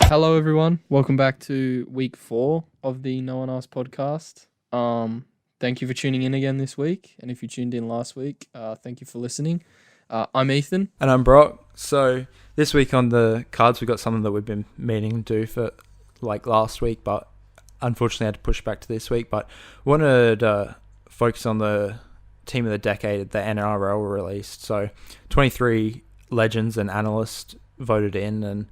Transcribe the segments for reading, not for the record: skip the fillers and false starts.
Hello, everyone. Welcome back to week 4 of the No One Asked podcast. Thank you for tuning in again this week. And if you tuned in last week, thank you for listening. I'm Ethan. And I'm Brock. So this week on the cards, we've got something that we've been meaning to do for last week, but unfortunately had to push back to this week. But we wanted to focus on the team of the decade the NRL released. So 23 legends and analysts voted in and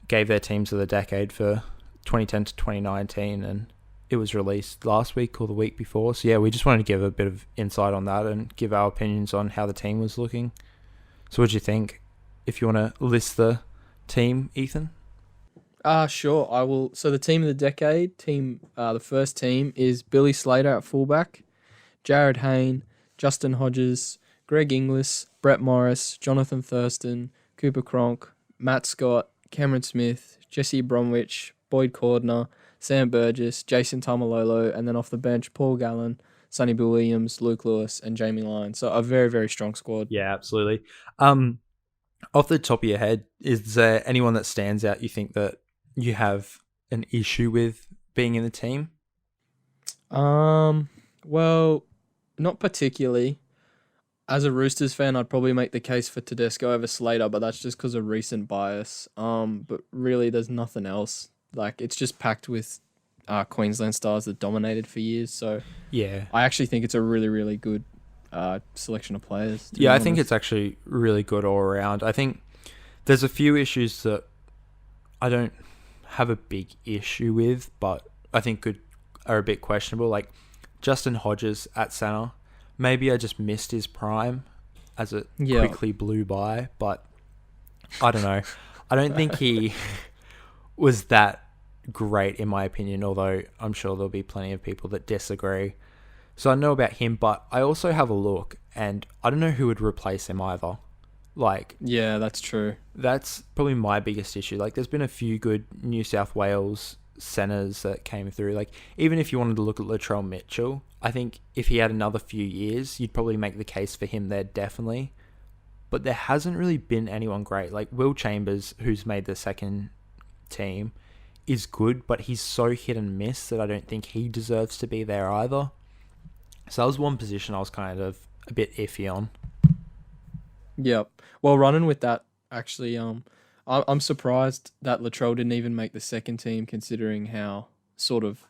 gave their teams of the decade for 2010 to 2019, and it was released last week or the week before. So yeah, we just wanted to give a bit of insight on that and give our opinions on how the team was looking. So what do you think? If you want to list the team, Ethan? Sure, I will. So the team of the decade, the first team is Billy Slater at fullback, Jared Hayne, Justin Hodges, Greg Inglis, Brett Morris, Jonathan Thurston, Cooper Cronk, Matt Scott, Cameron Smith, Jesse Bromwich, Boyd Cordner, Sam Burgess, Jason Tamalolo, and then off the bench, Paul Gallen, Sonny Bill Williams, Luke Lewis, and Jamie Lyon. So a very, very strong squad. Yeah, absolutely. Off the top of your head, is there anyone that stands out you think that you have an issue with being in the team? Well, not particularly. As a Roosters fan, I'd probably make the case for Tedesco over Slater, but that's just because of recent bias. But really, there's nothing else. It's just packed with Queensland stars that dominated for years. So Yeah. I actually think it's a really, really good selection of players. Yeah, I think it's actually really good all around. I think there's a few issues that I don't have a big issue with, but I think are a bit questionable. Like Justin Hodges at centre. Maybe I just missed his prime as it quickly blew by, but I don't know. I don't think he was that great in my opinion, although I'm sure there'll be plenty of people that disagree. So I know about him, but I also have a look, and I don't know who would replace him either. Yeah, that's true. That's probably my biggest issue. There's been a few good New South Wales centres that came through. Even if you wanted to look at Latrell Mitchell, I think if he had another few years, you'd probably make the case for him there, definitely. But there hasn't really been anyone great. Will Chambers, who's made the second team, is good, but he's so hit and miss that I don't think he deserves to be there either. So that was one position I was kind of a bit iffy on. Yep. Well, running with that, actually, I'm surprised that Latrell didn't even make the second team, considering how sort of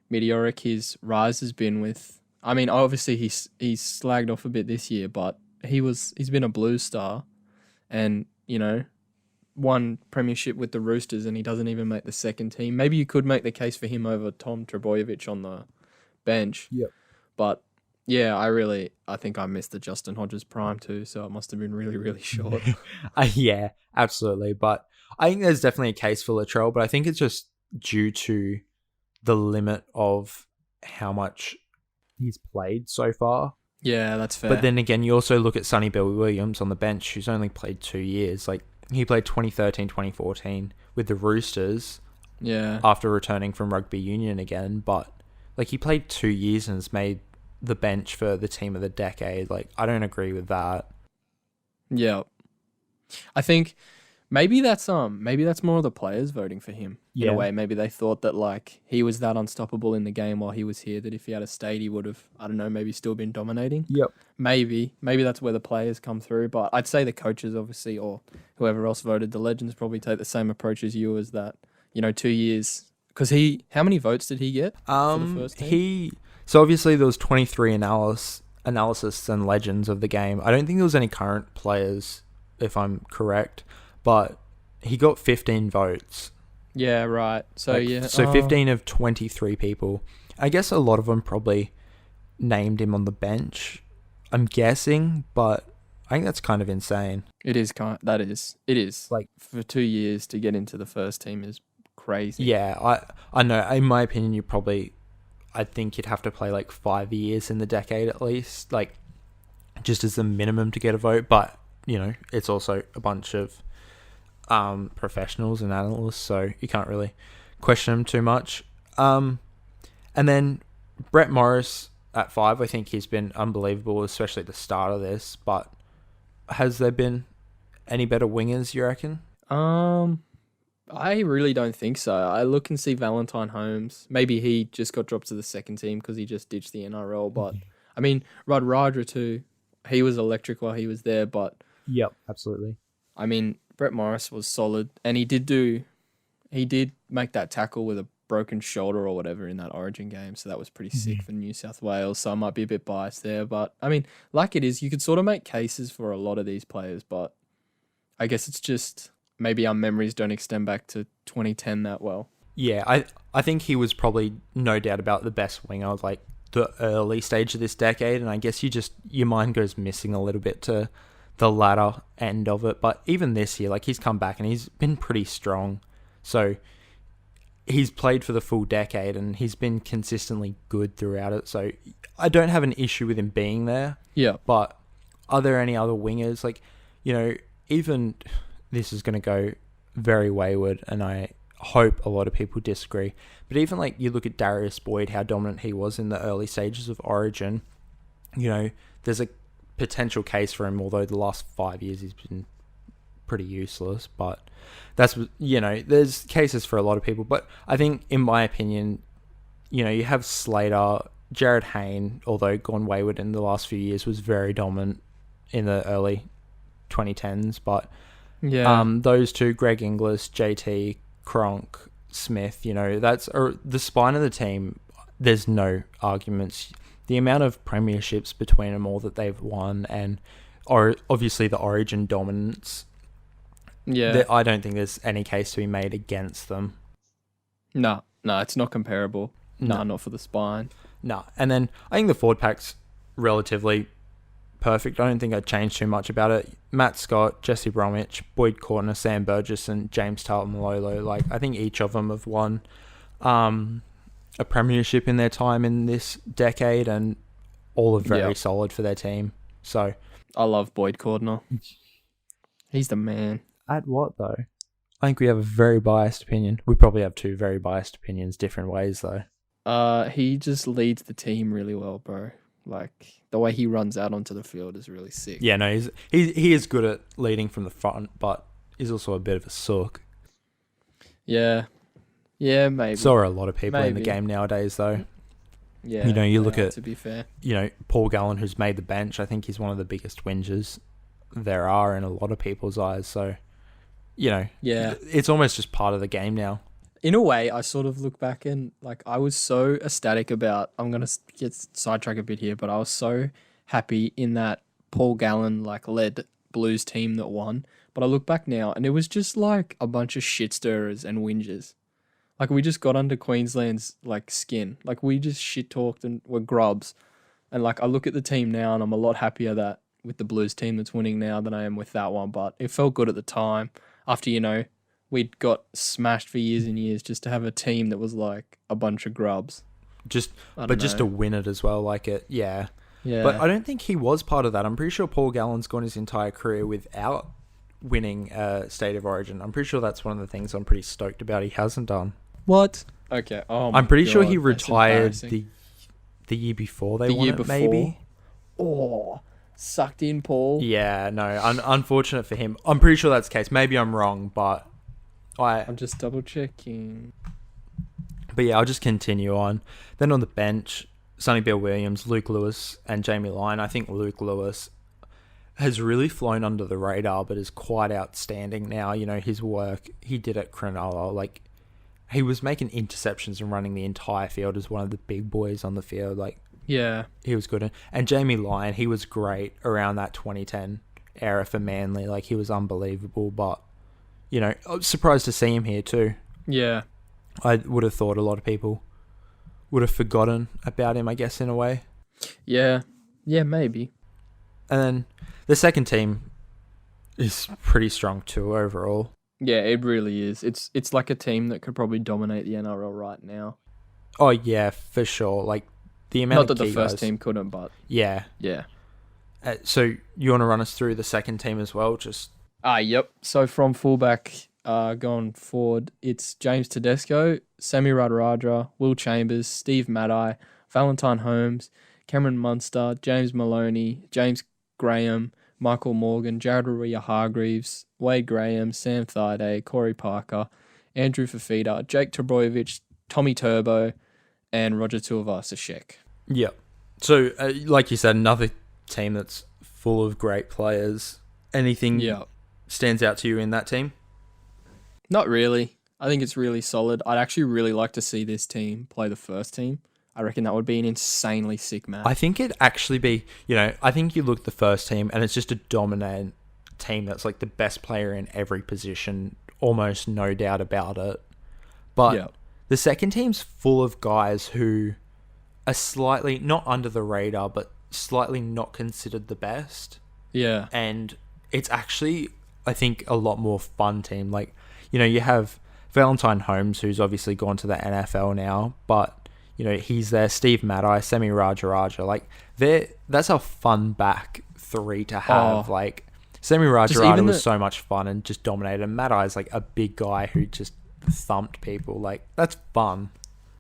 meteoric his rise has been with. I mean, obviously he's slagged off a bit this year, but he's been a Blues star, and won premiership with the Roosters, and he doesn't even make the second team. Maybe you could make the case for him over Tom Trbojevic on the bench. Yep. But yeah, I think I missed the Justin Hodges prime too, so it must have been really, really short. Yeah, absolutely. But I think there's definitely a case for Latrell, but I think it's just due to the limit of how much he's played so far. Yeah, that's fair. But then again, you also look at Sonny Bill Williams on the bench, who's only played 2 years. He played 2013, 2014 with the Roosters. Yeah. After returning from rugby union again, but he played 2 years and has made the bench for the team of the decade. I don't agree with that. Yeah. I think maybe that's more of the players voting for him in a way. Maybe they thought that he was that unstoppable in the game while he was here, that if he had stayed, he would have, I don't know, maybe still been dominating. Yep. Maybe that's where the players come through, but I'd say the coaches obviously, or whoever else voted, the legends probably take the same approach as you, as that 2 years, because how many votes did he get for the first team? So obviously there was 23 analysts and legends of the game. I don't think there was any current players, if I'm correct, but he got 15 votes. Yeah, right. So 15 of 23 people. I guess a lot of them probably named him on the bench, I'm guessing, but I think that's kind of insane. It is. It is. For 2 years to get into the first team is crazy. Yeah, I know. In my opinion, I think you'd have to play 5 years in the decade at least, just as the minimum to get a vote. But it's also a bunch of professionals and analysts, so you can't really question them too much. And then Brett Morris at 5, I think he's been unbelievable, especially at the start of this. But has there been any better wingers, you reckon? I really don't think so. I look and see Valentine Holmes. Maybe he just got dropped to the second team because he just ditched the NRL. But I mean, Radradra too. He was electric while he was there. But Yep, absolutely. I mean, Brett Morris was solid, and he did make that tackle with a broken shoulder or whatever in that Origin game. So that was pretty sick for New South Wales. So I might be a bit biased there. But I mean, like it is, you could sort of make cases for a lot of these players. But I guess it's just maybe our memories don't extend back to 2010 that well. Yeah, I think he was probably no doubt about the best winger of like the early stage of this decade, and I guess your mind goes missing a little bit to the latter end of it. But even this year, like he's come back and he's been pretty strong. So he's played for the full decade and he's been consistently good throughout it. So I don't have an issue with him being there. Yeah. But are there any other wingers? Like, even this is going to go very wayward, and I hope a lot of people disagree. But even like you look at Darius Boyd, how dominant he was in the early stages of Origin, there's a potential case for him, although the last 5 years he's been pretty useless. But that's, there's cases for a lot of people. But I think, in my opinion, you have Slater, Jared Hayne, although gone wayward in the last few years, was very dominant in the early 2010s. But those two, Greg Inglis, JT, Cronk, Smith, that's the spine of the team. There's no arguments. The amount of premierships between them all that they've won, and obviously the Origin dominance. Yeah, I don't think there's any case to be made against them. No, it's not comparable. No, not for the spine. No, and then I think the forward pack's relatively perfect. I don't think I'd change too much about it. Matt Scott, Jesse Bromwich, Boyd Cordner, Sam Burgess, and James Tarleton-Malolo. Like, I think each of them have won a premiership in their time in this decade, and all are very solid for their team. So I love Boyd Cordner. He's the man. At what, though? I think we have a very biased opinion. We probably have two very biased opinions, different ways, though. He just leads the team really well, bro. Like, the way he runs out onto the field is really sick. Yeah, no, he is good at leading from the front, but he's also a bit of a sook. Yeah, maybe. So are a lot of people in the game nowadays, though. Yeah, you look at, to be fair, Paul Gallen, who's made the bench. I think he's one of the biggest whingers there are in a lot of people's eyes. So, it's almost just part of the game now. In a way, I sort of look back and like I was so ecstatic about. I'm gonna get sidetracked a bit here, but I was so happy in that Paul Gallen led Blues team that won. But I look back now and it was just like a bunch of shit stirrers and whingers. Like we just got under Queensland's skin. Like we just shit talked and were grubs. And I look at the team now and I'm a lot happier that with the Blues team that's winning now than I am with that one. But it felt good at the time after we'd got smashed for years and years just to have a team that was like a bunch of grubs. Just to win it as well, yeah. But I don't think he was part of that. I'm pretty sure Paul Gallen's gone his entire career without winning State of Origin. I'm pretty sure that's one of the things I'm pretty stoked about he hasn't done. What? Okay. Oh my I'm pretty God, sure he retired the year before they won it, maybe. Oh, sucked in, Paul. Yeah, no, unfortunate for him. I'm pretty sure that's the case. Maybe I'm wrong, but I'm just double checking. But yeah, I'll just continue on. Then on the bench, Sonny Bill Williams, Luke Lewis, and Jamie Lyon. I think Luke Lewis has really flown under the radar, but is quite outstanding now. His work he did at Cronulla, he was making interceptions and running the entire field as one of the big boys on the field. Yeah, he was good. And Jamie Lyon, he was great around that 2010 era for Manly. He was unbelievable, but I was surprised to see him here too. Yeah. I would have thought a lot of people would have forgotten about him, I guess, in a way. Yeah. Yeah, maybe. And then the second team is pretty strong too overall. Yeah, it really is. It's like a team that could probably dominate the NRL right now. Oh, yeah, for sure. The amount Not of that the first guys, team couldn't, but... Yeah. Yeah. So you want to run us through the second team as well? Yep. So from fullback going forward, it's James Tedesco, Sammy Radradra, Will Chambers, Steve Maddai, Valentine Holmes, Cameron Munster, James Maloney, James Graham, Michael Morgan, Jared Ria Hargreaves, Wade Graham, Sam Thaiday, Corey Parker, Andrew Fafita, Jake Trbojevic, Tommy Turbo, and Roger Tuivasa-Sheck. Yeah. So, like you said, another team that's full of great players. Anything Yeah. stands out to you in that team? Not really. I think it's really solid. I'd actually really like to see this team play the first team. I reckon that would be an insanely sick match. I think it'd actually be, I think you look at the first team and it's just a dominant team that's like the best player in every position, almost no doubt about it. But the second team's full of guys who are slightly not under the radar, but slightly not considered the best. Yeah. And it's actually, I think, a lot more fun team. Like, you have Valentine Holmes, who's obviously gone to the NFL now, but he's there. Steve Maddai, Semi Radaraja, like that's a fun back three to have. Like Semi Radaraja was so much fun and just dominated. And Maddai's like a big guy who just thumped people. Like that's fun.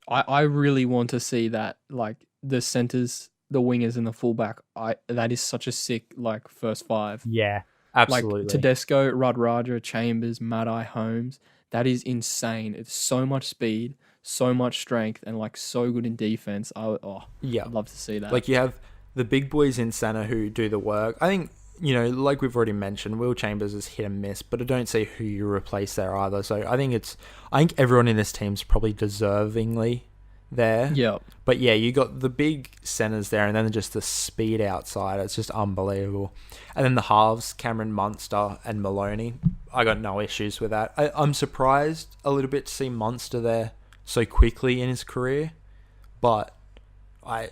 I really want to see that. Like the centers, the wingers, and the fullback. That is such a sick like first five. Yeah, absolutely. Like Tedesco, Radaraja, Chambers, Maddai, Holmes. That is insane. It's so much speed, so much strength, and like so good in defense. I'd love to see that. Like you have the big boys in center who do the work. I think, like we've already mentioned, Will Chambers is hit and miss, but I don't see who you replace there either. So I think everyone in this team's probably deservingly there. Yeah. But yeah, you got the big centers there and then just the speed outside. It's just unbelievable. And then the halves, Cameron Munster and Maloney. I got no issues with that. I'm surprised a little bit to see Munster there so quickly in his career. But I,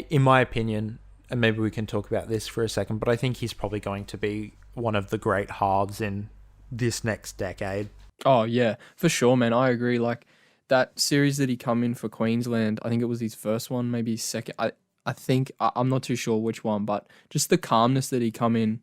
in my opinion, and maybe we can talk about this for a second, but I think he's probably going to be one of the great halves in this next decade. Oh, yeah, for sure, man. I agree. Like, that series that he come in for Queensland, I think it was his first one, maybe his second. I think, I'm not too sure which one, but just the calmness that he come in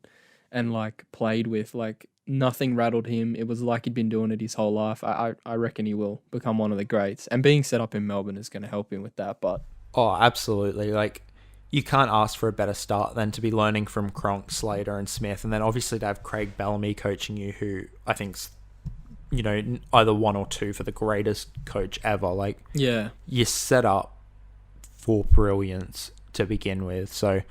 and, like, played with, like, nothing rattled him. It was like he'd been doing it his whole life. I reckon he will become one of the greats. And being set up in Melbourne is going to help him with that, but... Oh, absolutely. Like, you can't ask for a better start than to be learning from Cronk, Slater, and Smith, and then obviously to have Craig Bellamy coaching you, who I think's, either one or two for the greatest coach ever. Like, yeah, you're set up for brilliance to begin with. So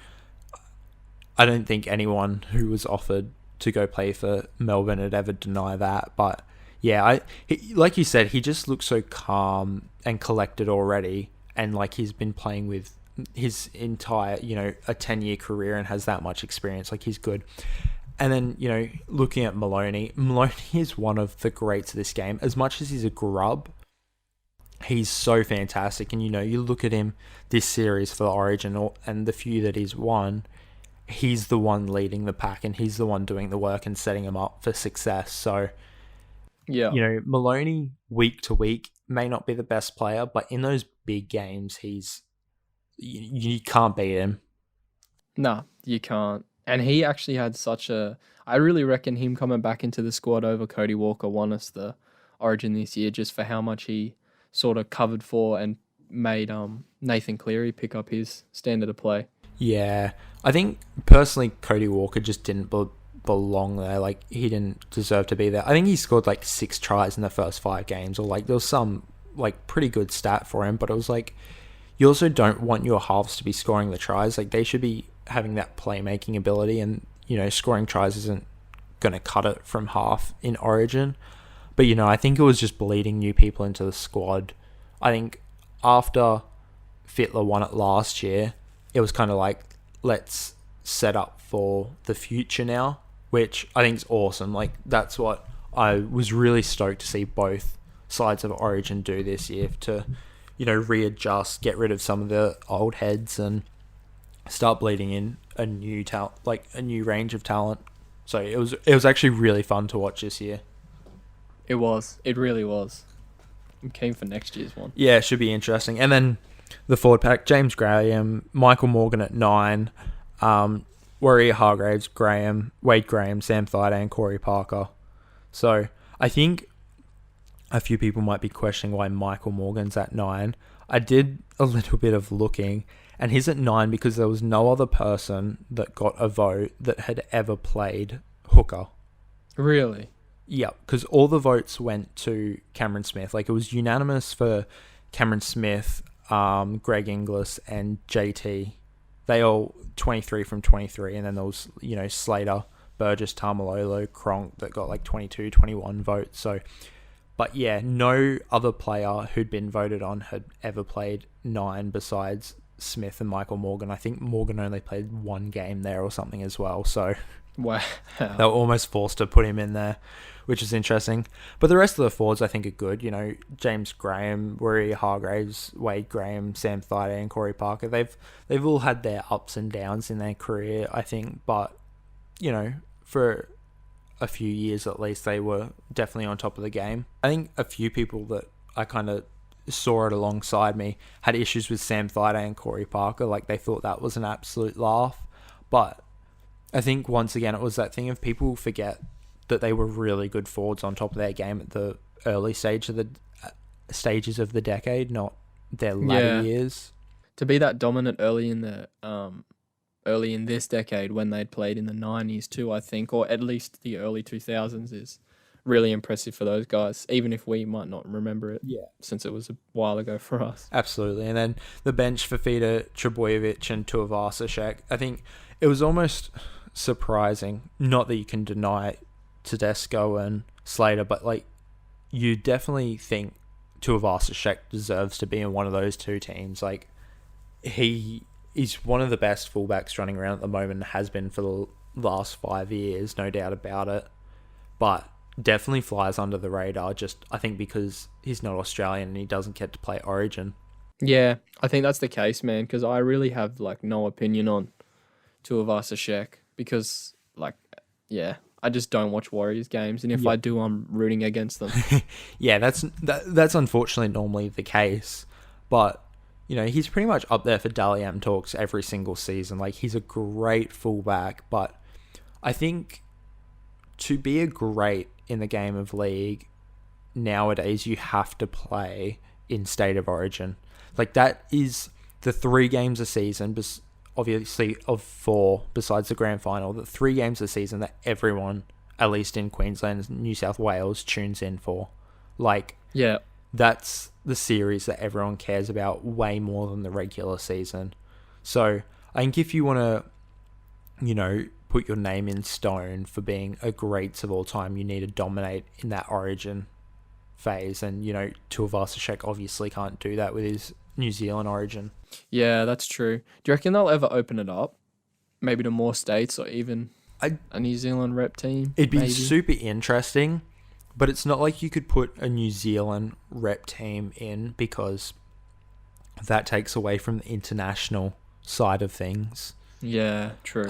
I don't think anyone who was offered to go play for Melbourne would ever deny that. But yeah, like you said, he just looks so calm and collected already, and like he's been playing with his entire, a 10-year career and has that much experience. Like, he's good. And then, looking at Maloney is one of the greats of this game. As much as he's a grub, he's so fantastic. And, you look at him this series for the Origin and the few that he's won, he's the one leading the pack and he's the one doing the work and setting him up for success. So, yeah, Maloney week to week may not be the best player, but in those big games, you can't beat him. No, you can't. And he actually had I really reckon him coming back into the squad over Cody Walker won us the Origin this year, just for how much he sort of covered for and made Nathan Cleary pick up his standard of play. Yeah, I think personally Cody Walker just didn't belong there. Like, he didn't deserve to be there. I think he scored like 6 tries in the first 5 games, or like there was some like pretty good stat for him, but it was like, you also don't want your halves to be scoring the tries. Like, they should be having that playmaking ability, and scoring tries isn't going to cut it from half in Origin. But I think it was just bleeding new people into the squad. I think after Fittler won it last year, it was kind of like, let's set up for the future now, which I think is awesome. Like, that's what I was really stoked to see both sides of Origin do this year, to readjust, get rid of some of the old heads and start bleeding in a new talent, like a new range of talent. So it was actually really fun to watch this year. It really was. I'm keen for next year's one. Yeah, it should be interesting. And then the forward pack, James Graham, Michael Morgan at 9, Warrior Hargraves, Wade Graham, Sam Thaiday and Corey Parker. So I think a few people might be questioning why Michael Morgan's at 9. I did a little bit of looking, and he's at 9 because there was no other person that got a vote that had ever played hooker. Really? Yeah, because all the votes went to Cameron Smith. Like, it was unanimous for Cameron Smith, Greg Inglis, and JT. They all 23 from 23, and then there was, Slater, Burgess, Tamalolo, Cronk that got like 22, 21 votes. So, but yeah, no other player who'd been voted on had ever played 9 besides Smith and Michael Morgan. I think Morgan only played 1 game there or something as well. So Wow. they were almost forced to put him in there, which is interesting. But the rest of the forwards I think are good. James Graham, Warrior Hargraves, Wade Graham, Sam Thaiday, and Corey Parker. They've all had their ups and downs in their career, I think. But, for a few years at least, they were definitely on top of the game. I think a few people that I kind of saw it alongside me had issues with Sam Thaiday and Corey Parker. Like, they thought that was an absolute laugh. But I think, once again, it was that thing of people forget that they were really good forwards on top of their game at the early stages of the decade, not their latter years. To be that dominant early in this decade when they'd played in the 90s too, I think, or at least the early 2000s, is really impressive for those guys, even if we might not remember it, since it was a while ago for us. Absolutely. And then the bench for Fifita, Trebojevic, and Tuivasa-Sheck. I think it was almost surprising, not that you can deny Tedesco and Slater, but like, you definitely think Tuivasa-Sheck deserves to be in one of those two teams. Like, he is one of the best fullbacks running around at the moment and has been for the last 5 years, no doubt about it. But definitely flies under the radar, just I think because he's not Australian and he doesn't get to play Origin. Yeah, I think that's the case, man, because I really have like no opinion on Tuivasa-Sheck because, like, yeah, I just don't watch Warriors games, and if I do, I'm rooting against them. Yeah, that's unfortunately normally the case, but he's pretty much up there for Dally M talks every single season. Like, he's a great fullback, but I think to be a great in the game of league nowadays, you have to play in State of Origin. Like, that is the 3 games a season, obviously of 4 besides the grand final, the 3 games a season that everyone, at least in Queensland and New South Wales, tunes in for. Like, Yeah. that's the series that everyone cares about way more than the regular season. So I think if you want to, put your name in stone for being a greats of all time, you need to dominate in that Origin phase. And, Tuivasa-Sheck obviously can't do that with his New Zealand Origin. Yeah, that's true. Do you reckon they'll ever open it up? Maybe to more states or even a New Zealand rep team? It'd be maybe? super interesting, but it's not like you could put a New Zealand rep team in, because that takes away from the international side of things. Yeah, true.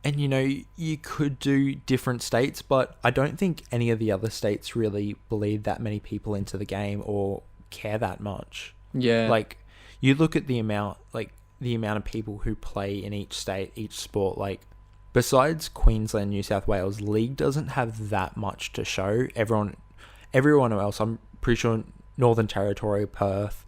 And, you could do different states, but I don't think any of the other states really bleed that many people into the game or care that much. Yeah. Like, you look at the amount of people who play in each state, each sport, like, besides Queensland, New South Wales, league doesn't have that much to show. Everyone else, I'm pretty sure Northern Territory, Perth,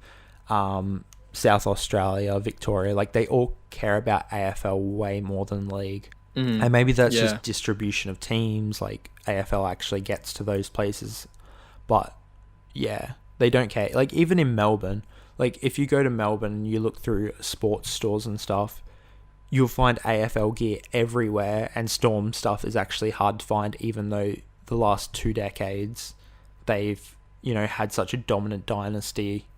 South Australia, Victoria, like, they all care about AFL way more than league. Mm. And maybe that's just distribution of teams, like AFL actually gets to those places. But yeah, they don't care. Like, even in Melbourne, like, if you go to Melbourne and you look through sports stores and stuff, you'll find AFL gear everywhere, and Storm stuff is actually hard to find, even though the last 2 decades they've, had such a dominant dynasty.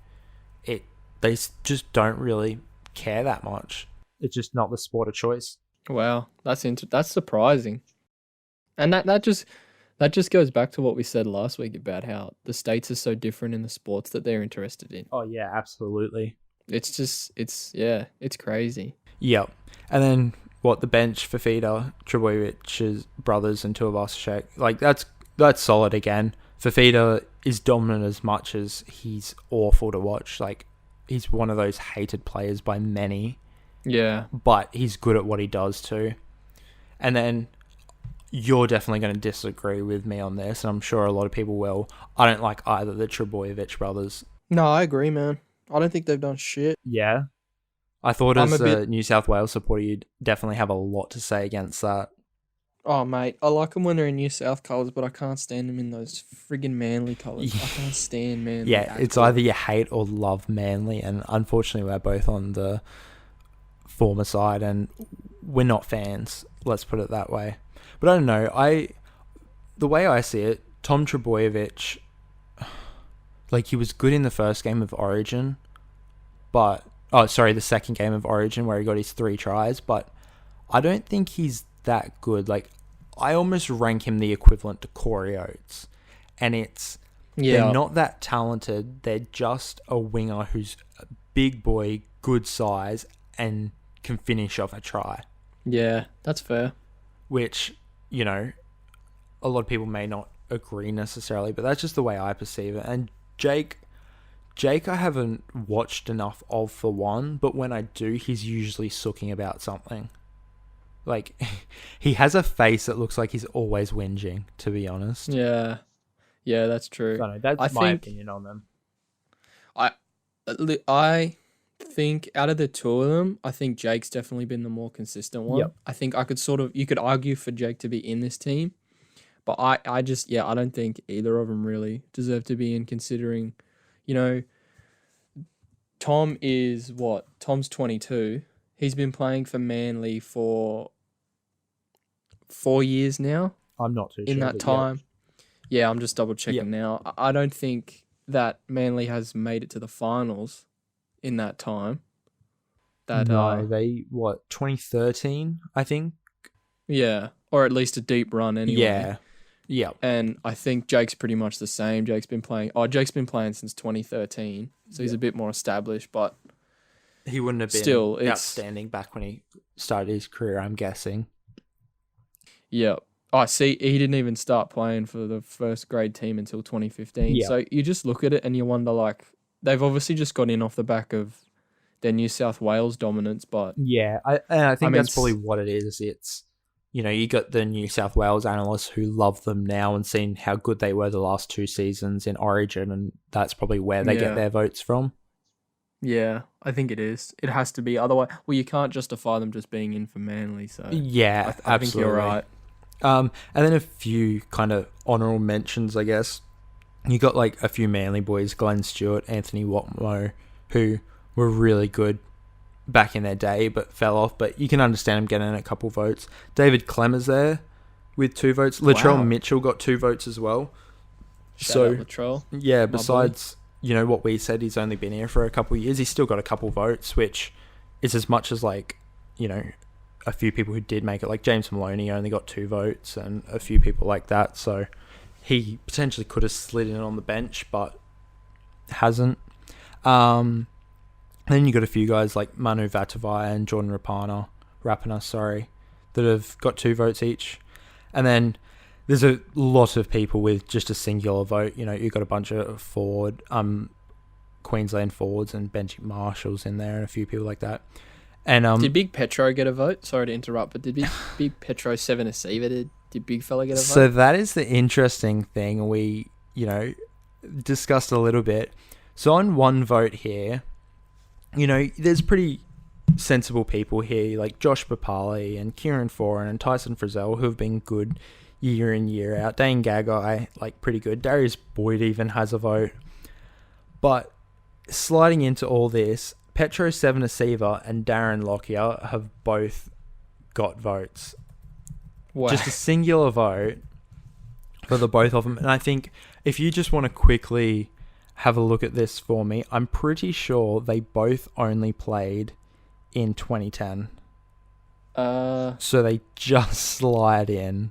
They just don't really care that much. It's just not the sport of choice. Wow, that's surprising. And that just goes back to what we said last week about how the states are so different in the sports that they're interested in. Oh yeah, absolutely. It's crazy. Yep. And then the bench for Fifita, Trebojevic's brothers, and Tuivasa-Sheck, like, that's solid again. Fifita is dominant as much as he's awful to watch. Like, he's one of those hated players by many. Yeah. But he's good at what he does too. And then you're definitely going to disagree with me on this, and I'm sure a lot of people will. I don't like either the Trebojevic brothers. No, I agree, man. I don't think they've done shit. Yeah. I thought as a New South Wales supporter, you'd definitely have a lot to say against that. Oh, mate, I like them when they're in New South colours, but I can't stand them in those friggin' Manly colours. I can't stand Manly Yeah, at it's all. either you hate or love Manly, and unfortunately, we're both on the former side, and we're not fans. Let's put it that way. But I don't know. The way I see it, Tom Trebojevic, like he was good in the first game of Origin, but the second game of Origin where he got his 3 tries, but I don't think he's that good. Like I almost rank him the equivalent to Corey Oates, and they're Yeah, not that talented. They're just a winger who's a big boy, good size, and can finish off a try, yeah, that's fair. which, you know, a lot of people may not agree necessarily, but that's just the way I perceive it. And Jake, I haven't watched enough of for one, but when I do, he's usually sooking about something. Like, he has a face that looks like he's always whinging, to be honest. Yeah, yeah, that's true. So, no, that's I my think opinion on them. I I think out of the two of them, I think Jake's definitely been the more consistent one. Yep. I think you could argue for Jake to be in this team, but I just, yeah, I don't think either of them really deserve to be in, considering, you know, Tom's 22. He's been playing for Manly for 4 years now. I'm not too In sure. that time, yeah, I'm just double checking now. I don't think that Manly has made it to the finals in that time. That No, they, 2013, I think? yeah, or at least a deep run anyway. Yeah. Yeah. And I think Jake's pretty much the same. Jake's been playing since 2013, so he's a bit more established, but He wouldn't have been still, it's outstanding back when he started his career, I'm guessing. yeah. I see. He didn't even start playing for the first grade team until 2015. Yeah. So you just look at it and you wonder, like, they've obviously just got in off the back of their New South Wales dominance, but Yeah, I think mean, that's probably what it is. It's, you know, you got the New South Wales analysts who love them now and seen how good they were the last 2 seasons in Origin, and that's probably where they get their votes from. yeah, I think it is. It has to be. Otherwise, well, you can't justify them just being in for Manly. So Yeah, I think you're right. And then a few kind of honourable mentions, I guess. You got like a few Manly boys, Glenn Stewart, Anthony Watmo, who were really good back in their day but fell off. But you can understand them getting a couple votes. David Clemmer's there with 2 votes. Latrell Mitchell got 2 votes as well. Shout out Latrell. Yeah, besides, you know, what we said, he's only been here for a couple of years. He's still got a couple votes, which is as much as, like, you know, a few people who did make it. Like James Maloney only got 2 votes and a few people like that. So he potentially could have slid in on the bench, but hasn't. Then you got a few guys like Manu Vatuvai and Jordan Rapana, that have got 2 votes each. And then there's a lot of people with just a singular vote. You know, you've got a bunch of Queensland forwards and Benji Marshall's in there and a few people like that. And did Big Petro get a vote? Sorry to interrupt, but did Big Petro 7 Asiva, did Big Fella get a vote? So that is the interesting thing we, you know, discussed a little bit. So on 1 vote here, you know, there's pretty sensible people here like Josh Papali and Kieran Foran and Tyson Frizzell who have been good year in, year out. Dane Gagai, like, pretty good. Darius Boyd even has a vote. But sliding into all this, Petro Sevenasiva and Darren Lockyer have both got votes. Wow. Just a singular vote for the both of them. And I think if you just want to quickly have a look at this for me, I'm pretty sure they both only played in 2010. So they just slide in.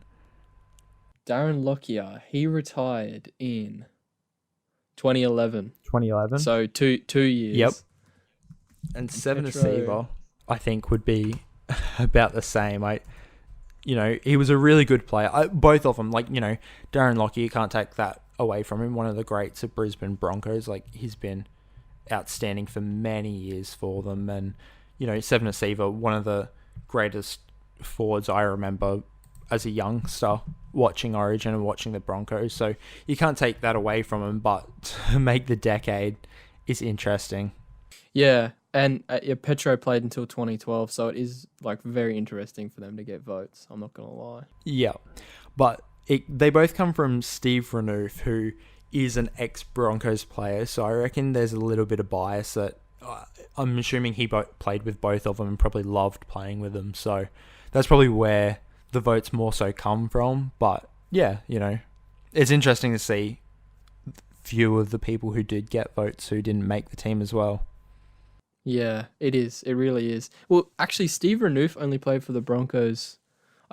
Darren Lockyer, he retired in 2011. 2011. So two years. Yep. And Sevenasiva, I think, would be about the same. You know, he was a really good player. Both of them, like, you know, Darren Lockyer, you can't take that away from him. One of the greats of Brisbane Broncos. Like, he's been outstanding for many years for them. And, you know, Sevenasiva, one of the greatest forwards I remember as a youngster watching Origin and watching the Broncos. So you can't take that away from him, but to make the decade is interesting. Yeah, And yeah, Petro played until 2012, so it is like very interesting for them to get votes. I'm not gonna lie. Yeah, but they both come from Steve Renouf, who is an ex-Broncos player, so I reckon there's a little bit of bias that I'm assuming he played with both of them and probably loved playing with them, so that's probably where the votes more so come from. But yeah, it's interesting to see few of the people who did get votes who didn't make the team as well. Yeah, it is. It really is. Well, actually, Steve Renouf only played for the Broncos.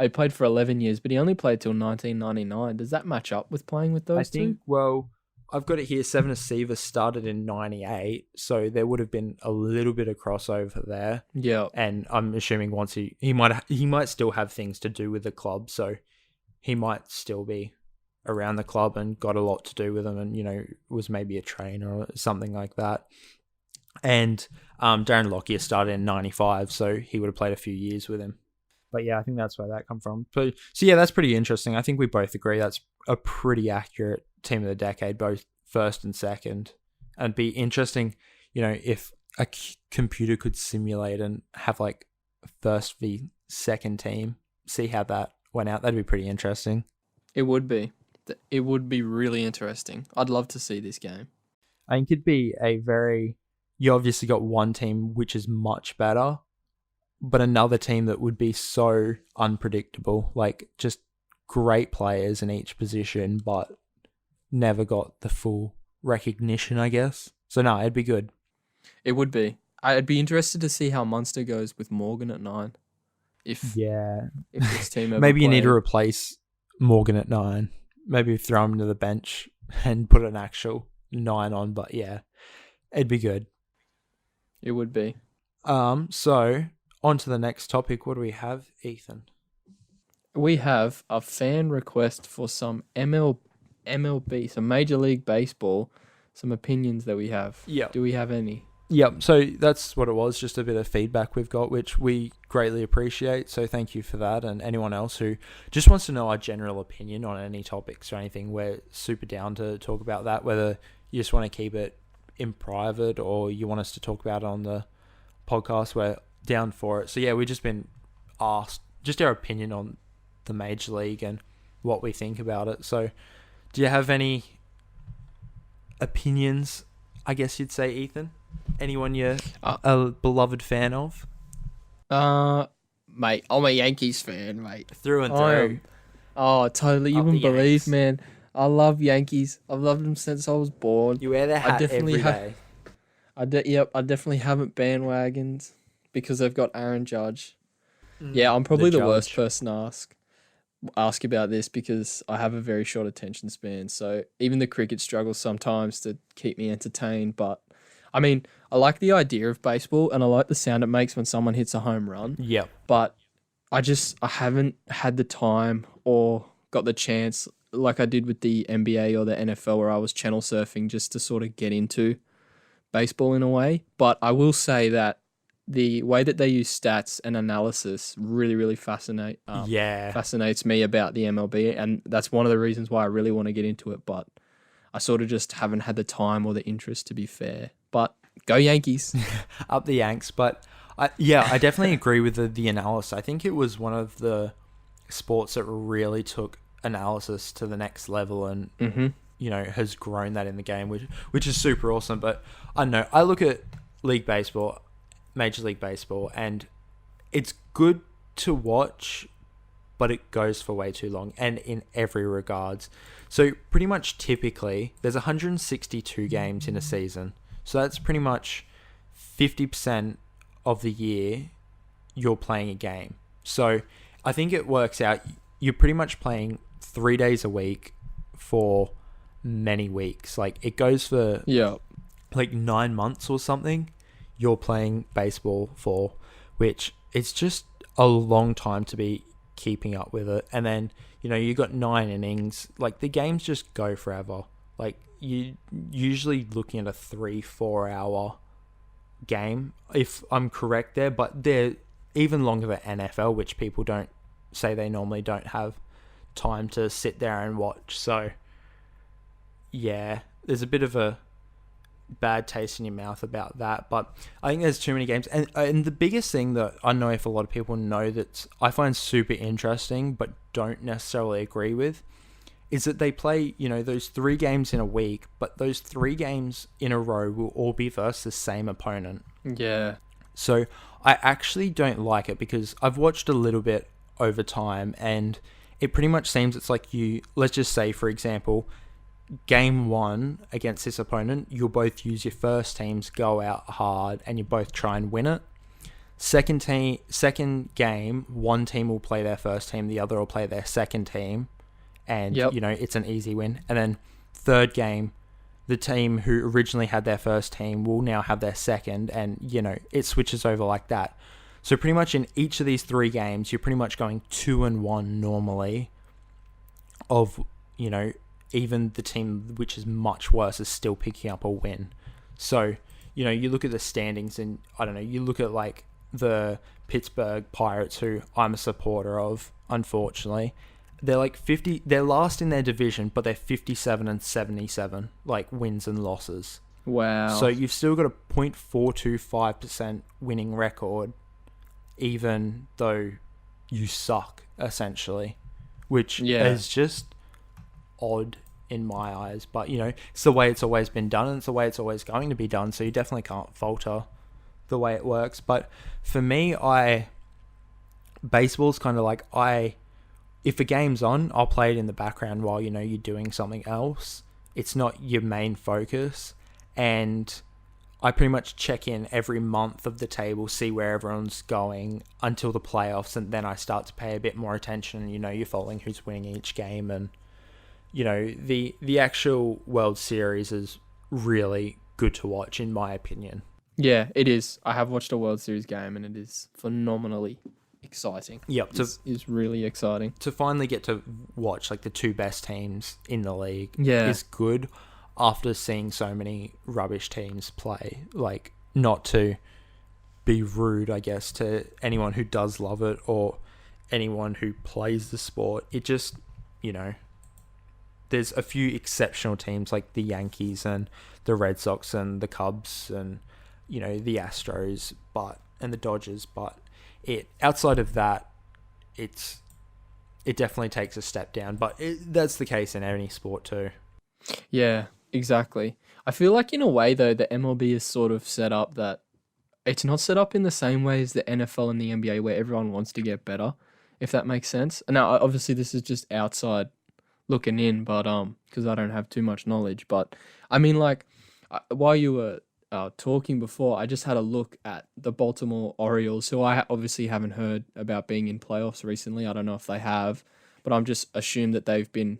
He played for 11 years, but he only played till 1999. Does that match up with playing with those two? Well, I've got it here. Seven Seaver started in 98, so there would have been a little bit of crossover there. Yeah. And I'm assuming once he might still have things to do with the club, so he might still be around the club and got a lot to do with them, and was maybe a trainer or something like that. And Darren Lockyer started in 95, so he would have played a few years with him. But yeah, I think that's where that come from. So yeah, that's pretty interesting. I think we both agree that's a pretty accurate team of the decade, both first and second. And it'd be interesting, if a computer could simulate and have like first v second team, see how that went out. That'd be pretty interesting. It would be. It would be really interesting. I'd love to see this game. I think it'd be you obviously got one team which is much better, but another team that would be so unpredictable, like just great players in each position, but never got the full recognition, I guess. So no, it'd be good. It would be. I'd be interested to see how Munster goes with Morgan at 9. If this team ever maybe you need played. to replace Morgan at 9. Maybe throw him to the bench and put an actual 9 on. But yeah, it'd be good. It would be. So on to the next topic. What do we have, Ethan? We have a fan request for some MLB, some Major League Baseball, some opinions that we have. Yeah. Do we have any? Yep, so that's what it was, just a bit of feedback we've got, which we greatly appreciate, so thank you for that, and anyone else who just wants to know our general opinion on any topics or anything, we're super down to talk about that, whether you just want to keep it in private or you want us to talk about it on the podcast, we're down for it. So yeah, we've just been asked just our opinion on the Major League and what we think about it. So do you have any opinions, I guess you'd say, Ethan? Anyone you're a beloved fan of? Mate, I'm a Yankees fan, mate. Through and through. Oh, totally. You Up wouldn't the believe, Yanks. man. I love Yankees. I've loved them since I was born. You wear their hat every day. I definitely haven't bandwagoned because they've got Aaron Judge. Yeah, I'm probably the worst person to ask about this because I have a very short attention span. So even the cricket struggles sometimes to keep me entertained. But I mean, I like the idea of baseball and I like the sound it makes when someone hits a home run. Yep. But I haven't had the time or got the chance like I did with the NBA or the NFL where I was channel surfing just to sort of get into baseball in a way. But I will say that the way that they use stats and analysis really, really fascinates me about the MLB. And that's one of the reasons why I really want to get into it. But I sort of just haven't had the time or the interest, to be fair. But go Yankees. Up the Yanks. But I definitely agree with the analysis. I think it was one of the sports that really took analysis to the next level and has grown that in the game, which is super awesome. But I don't know, I look at Major League Baseball, and it's good to watch, but it goes for way too long, and in every regards. So pretty much typically, there's 162 games in a season. So that's pretty much 50% of the year you're playing a game. So I think it works out, you're pretty much playing 3 days a week for many weeks. Like it goes for like 9 months or something. You're playing baseball for, which it's just a long time to be keeping up with it. And then, you got 9 innings. Like the games just go forever. Like you usually looking at a 3-4 hour game, if I'm correct there, but they're even longer than NFL, which people don't say they normally don't have time to sit there and watch. So yeah, there's a bit of a bad taste in your mouth about that. But I think there's too many games. And the biggest thing that I don't know if a lot of people know that I find super interesting but don't necessarily agree with is that they play, those 3 games in a week, but those 3 games in a row will all be versus the same opponent. Yeah. So I actually don't like it because I've watched a little bit over time and it pretty much seems it's like let's just say, for example, game 1 against this opponent, you'll both use your first teams, go out hard, and you both try and win it. Second game, one team will play their first team, the other will play their second team, and it's an easy win. And then third game, the team who originally had their first team will now have their second, and it switches over like that. So pretty much in each of these 3 games, you're pretty much going 2-1 normally. Of even the team which is much worse is still picking up a win. So, you look at the standings and, I don't know, you look at like the Pittsburgh Pirates, who I'm a supporter of, unfortunately. They're like they're last in their division, but they're 57-77, like wins and losses. Wow. So you've still got a .425% winning record, even though you suck, essentially. Which is just odd in my eyes, but it's the way it's always been done, and it's the way it's always going to be done, so you definitely can't falter the way it works. But for me, baseball's kind of like, if a game's on, I'll play it in the background while you're doing something else. It's not your main focus, and I pretty much check in every month of the table, see where everyone's going until the playoffs, and then I start to pay a bit more attention. You're following who's winning each game, and the actual World Series is really good to watch, in my opinion. Yeah, it is. I have watched a World Series game, and it is phenomenally exciting. Yep, it's really exciting. To finally get to watch like the 2 best teams in the league is good after seeing so many rubbish teams play. Like, not to be rude, I guess, to anyone who does love it or anyone who plays the sport. It just, there's a few exceptional teams like the Yankees and the Red Sox and the Cubs and, the Astros and the Dodgers, but outside of that, it definitely takes a step down. But that's the case in any sport too. Yeah, exactly. I feel like in a way though, the MLB is sort of set up that it's not set up in the same way as the NFL and the NBA, where everyone wants to get better, if that makes sense. And now, obviously, this is just outside looking in, but because I don't have too much knowledge. But I mean, like, while you were talking before, I just had a look at the Baltimore Orioles, who I obviously haven't heard about being in playoffs recently. I don't know if they have, but I'm just assumed that they've been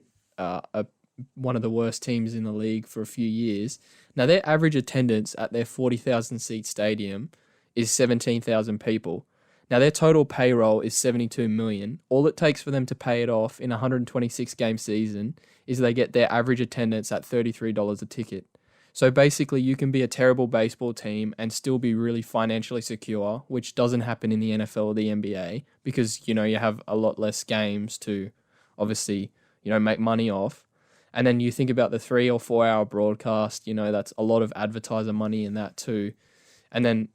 one of the worst teams in the league for a few years. Now, their average attendance at their 40,000 seat stadium is 17,000 people. Now, their total payroll is $72 million. All it takes for them to pay it off in a 126 game season is they get their average attendance at $33 a ticket. So basically, you can be a terrible baseball team and still be really financially secure, which doesn't happen in the NFL or the NBA because, you have a lot less games to obviously, make money off. And then you think about the 3 or 4 hour broadcast, that's a lot of advertiser money in that too. And then,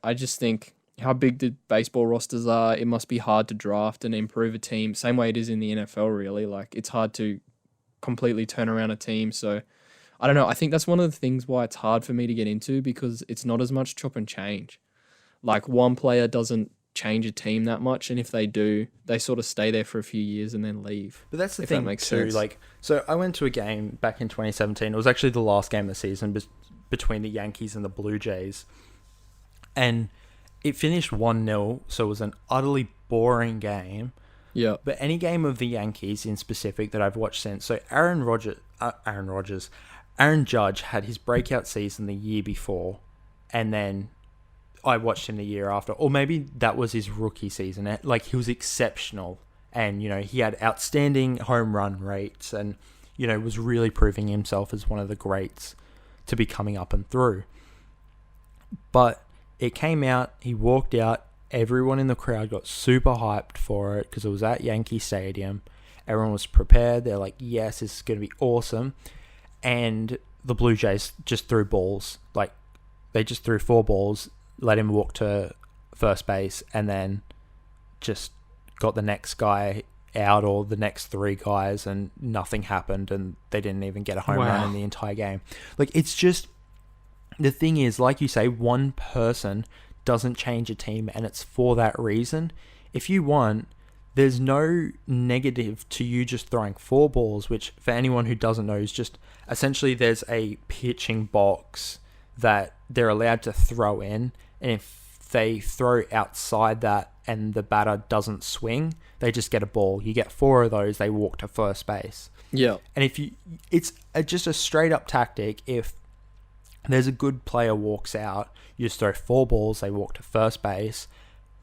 I just think how big the baseball rosters are, it must be hard to draft and improve a team. Same way it is in the NFL, really. Like, it's hard to completely turn around a team. So, I don't know. I think that's one of the things why it's hard for me to get into, because it's not as much chop and change. Like, one player doesn't change a team that much, and if they do, they sort of stay there for a few years and then leave. But that's the thing, too. Sense. Like, so I went to a game back in 2017. It was actually the last game of the season between the Yankees and the Blue Jays. And it finished 1-0, so it was an utterly boring game. Yeah. But any game of the Yankees in specific that I've watched since, so Aaron Judge had his breakout season the year before, and then I watched him the year after. Or maybe that was his rookie season. Like, he was exceptional, and, he had outstanding home run rates and, was really proving himself as one of the greats to be coming up and through. But it came out, he walked out, everyone in the crowd got super hyped for it because it was at Yankee Stadium. Everyone was prepared. They're like, yes, this is going to be awesome. And the Blue Jays just threw balls they just threw 4 balls, let him walk to first base, and then just got the next guy out or the next 3 guys, and nothing happened, and they didn't even get a home run in the entire game. Like, it's just, the thing is, like you say, one person doesn't change a team, and it's for that reason. If you want, there's no negative to you just throwing 4 balls, which for anyone who doesn't know is just essentially there's a pitching box that they're allowed to throw in, and if they throw outside that and the batter doesn't swing, they just get a ball. You get 4 of those, they walk to first base. Yeah. And if you, it's just a straight up tactic. If there's a good player walks out, you just throw 4 balls, they walk to first base.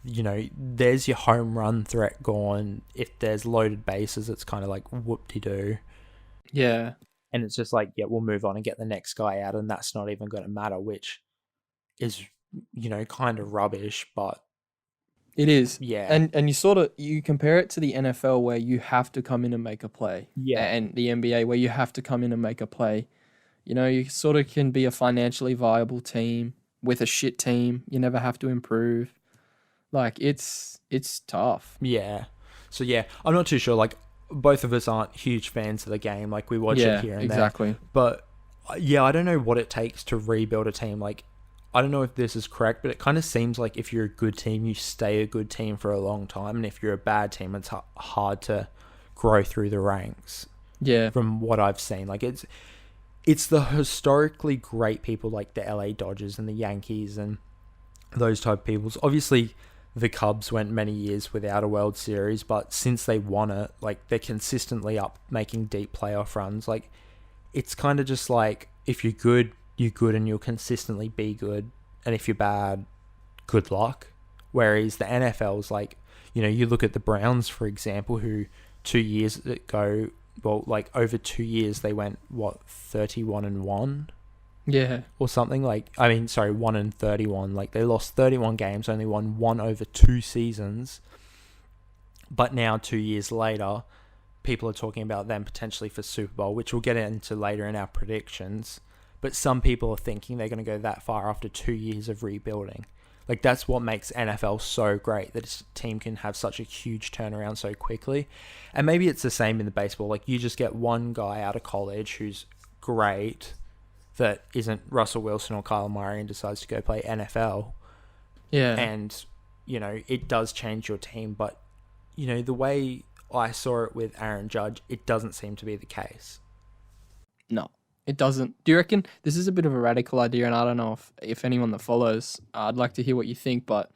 You know, there's your home run threat gone. If there's loaded bases, it's kind of like whoop-de-doo. Yeah. And it's just like, yeah, we'll move on and get the next guy out, and that's not even going to matter, which is, you know, kind of rubbish, but it is. yeah. And you compare it to the NFL where you have to come in and make a play. Yeah. And the NBA where you have to come in and make a play. You know, you sort of can be a financially viable team with a shit team. You never have to improve. Like, it's tough. Yeah. So, yeah, I'm not too sure. Like, both of us aren't huge fans of the game. Like, we watch it here and exactly. there. But, yeah, I don't know what it takes to rebuild a team. Like, I don't know if this is correct, but it kind of seems like if you're a good team, you stay a good team for a long time. And if you're a bad team, it's hard to grow through the ranks. Yeah. From what I've seen. Like, it's the historically great people like the LA Dodgers and the Yankees and those type of people. Obviously, the Cubs went many years without a World Series, but since they won it, like, they're consistently up making deep playoff runs. Like, it's kind of just like, if you're good, you're good and you'll consistently be good. And if you're bad, good luck. Whereas the NFL's like, you know, you look at the Browns, for example, who 2 years ago, well, like over 2 years, they went, 31-1? Yeah. Or something. 1-31. Like, they lost 31 games, only won 1 over 2 seasons. But now, 2 years later, people are talking about them potentially for Super Bowl, which we'll get into later in our predictions. But some people are thinking they're going to go that far after 2 years of rebuilding. Like, that's what makes NFL so great, that a team can have such a huge turnaround so quickly. And maybe it's the same in the baseball. Like, you just get one guy out of college who's great, that isn't Russell Wilson or Kyle Murray, and decides to go play NFL. Yeah. And, you know, it does change your team. But, you know, the way I saw it with Aaron Judge, it doesn't seem to be the case. No, it doesn't. Do you reckon this is a bit of a radical idea? And I don't know if anyone that follows, I'd like to hear what you think. But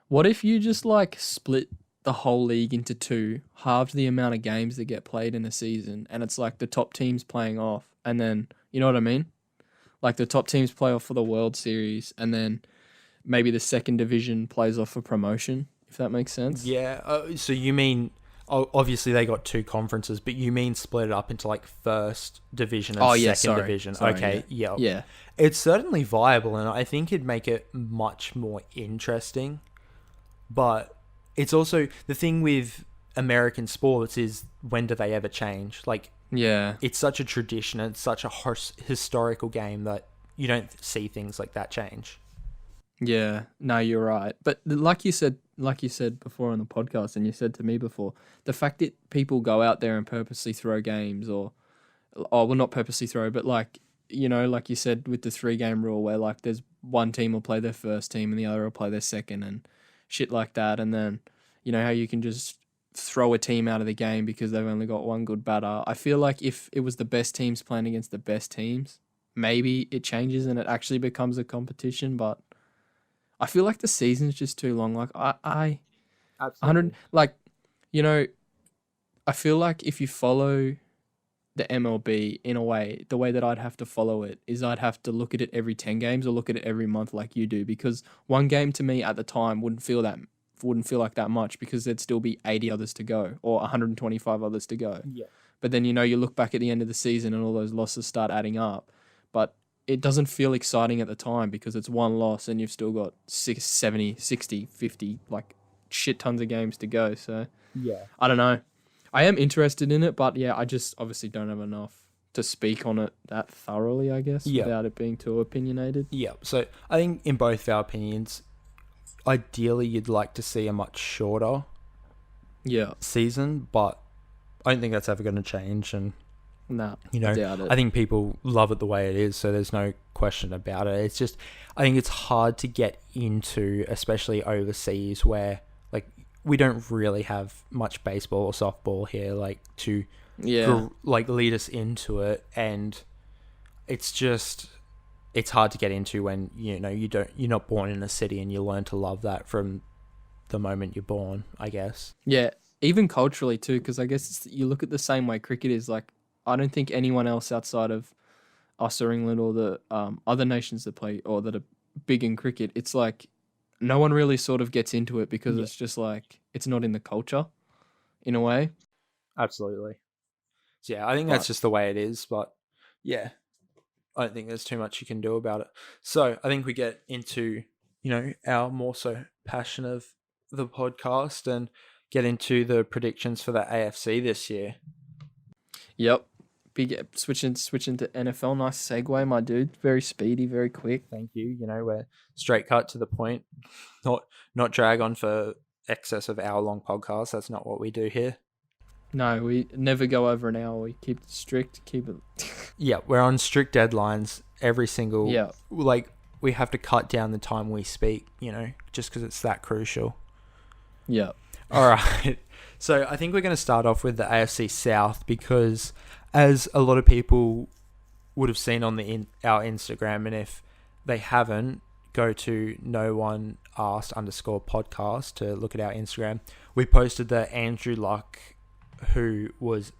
what if you just like split the whole league into 2, halved the amount of games that get played in a season, and it's like the top teams playing off, and then, you know what I mean? Like, the top teams play off for the World Series, and then maybe the second division plays off for promotion, if that makes sense. Yeah. So you mean, obviously they got 2 conferences, but you mean split it up into like first division and second division? Sorry, okay. Yeah. Yeah. It's certainly viable, and I think it'd make it much more interesting. But it's also, the thing with American sports is, when do they ever change? Like, Yeah. it's such a tradition, it's such a historical game that you don't see things like that change. Yeah. No, you're right. But like you said before on the podcast, and you said to me before, the fact that people go out there and purposely throw games, or well, not purposely throw, but like, you know, like you said with the 3-game rule, where like there's one team will play their first team and the other will play their second, and shit like that. And then, you know, how you can just throw a team out of the game because they've only got one good batter. I feel like if it was the best teams playing against the best teams, maybe it changes and it actually becomes a competition. But I feel like the season's just too long. Like, I 100, like, you know, I feel like if you follow the MLB in a way, the way that I'd have to follow it is I'd have to look at it every 10 games or look at it every month like you do, because one game to me at the time wouldn't feel like that much, because there'd still be 80 others to go or 125 others to go. Yeah. But then, you know, you look back at the end of the season and all those losses start adding up, but it doesn't feel exciting at the time because it's one loss and you've still got 70, 60, 50, like shit tons of games to go. So yeah, I don't know. I am interested in it, but yeah, I just obviously don't have enough to speak on it that thoroughly, I guess, Yeah. without it being too opinionated. Yeah. So I think in both of our opinions, ideally you'd like to see a much shorter Yeah. season, but I don't think that's ever going to change. And Nah, you I know, doubt it. I think people love it the way it is, so there's no question about it. It's just, I think it's hard to get into, especially overseas, where like we don't really have much baseball or softball here, like to Yeah. like lead us into it, and it's just, it's hard to get into when you're not born in a city, and you learn to love that from the moment you're born, I guess. Yeah. Even culturally too, because I guess you look at the same way cricket is. Like, I don't think anyone else outside of us or England or the other nations that play or that are big in cricket, it's like no one really sort of gets into it because Yeah. it's just like it's not in the culture in a way. Absolutely. So yeah, I think that's But just the way it is, but yeah, I don't think there's too much you can do about it. So I think we get into, our more so passion of the podcast and get into the predictions for the AFC this year. yep, big switching to NFL. Nice segue, my dude. Very speedy, very quick. Thank you. We're straight cut to the point, not drag on for excess of hour-long podcasts. That's not what we do here. No, we never go over an hour. We keep it strict. Keep it. Yeah, we're on strict deadlines every single. Yeah. Like we have to cut down the time we speak. Just because it's that crucial. Yeah. All right. So I think we're going to start off with the AFC South because, as a lot of people would have seen on our Instagram, and if they haven't, go to no1asked_podcast to look at our Instagram. We posted that Andrew Luck, who was,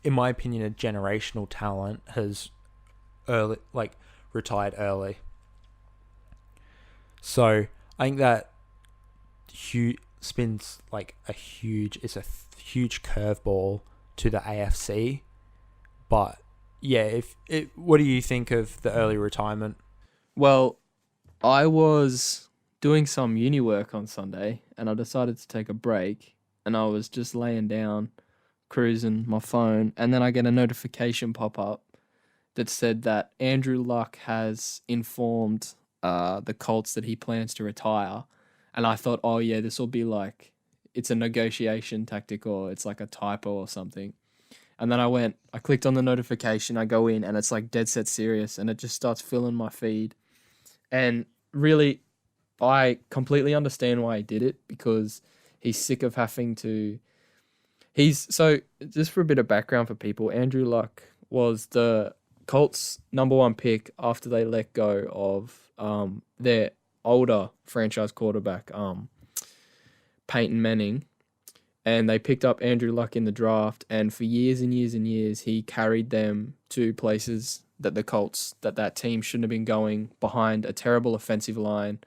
in my opinion, a generational talent, has retired early. So I think that spins it's a huge curveball to the AFC. But yeah, what do you think of the early retirement? Well, I was doing some uni work on Sunday, and I decided to take a break, and I was just laying down, cruising my phone, and then I get a notification pop up that said that Andrew Luck has informed the Colts that he plans to retire. And I thought, oh yeah, this will be like, it's a negotiation tactic or it's like a typo or something. And then I clicked on the notification, I go in and it's like dead set serious and it just starts filling my feed. And really, I completely understand why he did it because he's sick of having to. So just for a bit of background for people, Andrew Luck was the Colts' #1 pick after they let go of their older franchise quarterback, Peyton Manning, and they picked up Andrew Luck in the draft. And for years and years and years, he carried them to places that that team shouldn't have been going, behind a terrible offensive line.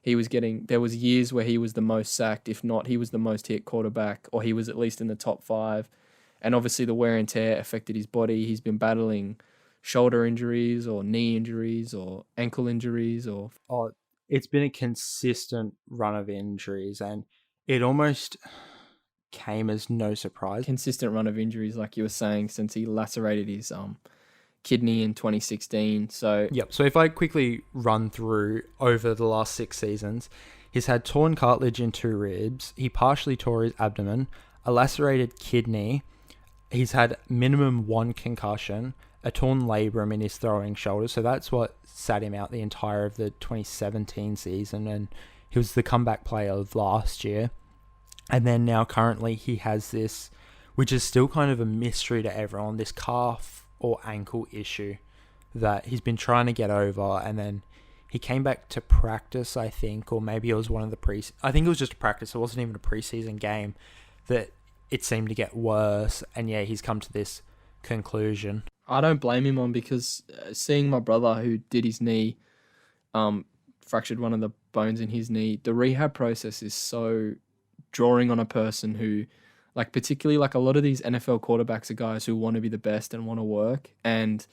There was years where he was the most sacked, if not he was the most hit quarterback, or he was at least in the top 5. And obviously the wear and tear affected his body. He's been battling shoulder injuries or knee injuries or ankle injuries or. Oh, it's been a consistent run of injuries, and it almost came as no surprise. Consistent run of injuries, like you were saying, since he lacerated his kidney in 2016. So yep. So if I quickly run through over the last 6 seasons, he's had torn cartilage in 2 ribs. He partially tore his abdomen, a lacerated kidney. He's had minimum 1 concussion, a torn labrum in his throwing shoulder. So that's what sat him out the entire of the 2017 season. And he was the comeback player of last year. And then now currently he has this, which is still kind of a mystery to everyone, this calf or ankle issue that he's been trying to get over. And then he came back to practice, I think, or maybe it was one of the I think it was just a practice. It wasn't even a preseason game that it seemed to get worse. And yeah, he's come to this conclusion. I don't blame him on because seeing my brother who did his knee, fractured one of the bones in his knee, the rehab process is so drawing on a person who, like, particularly like a lot of these NFL quarterbacks are guys who want to be the best and want to work. And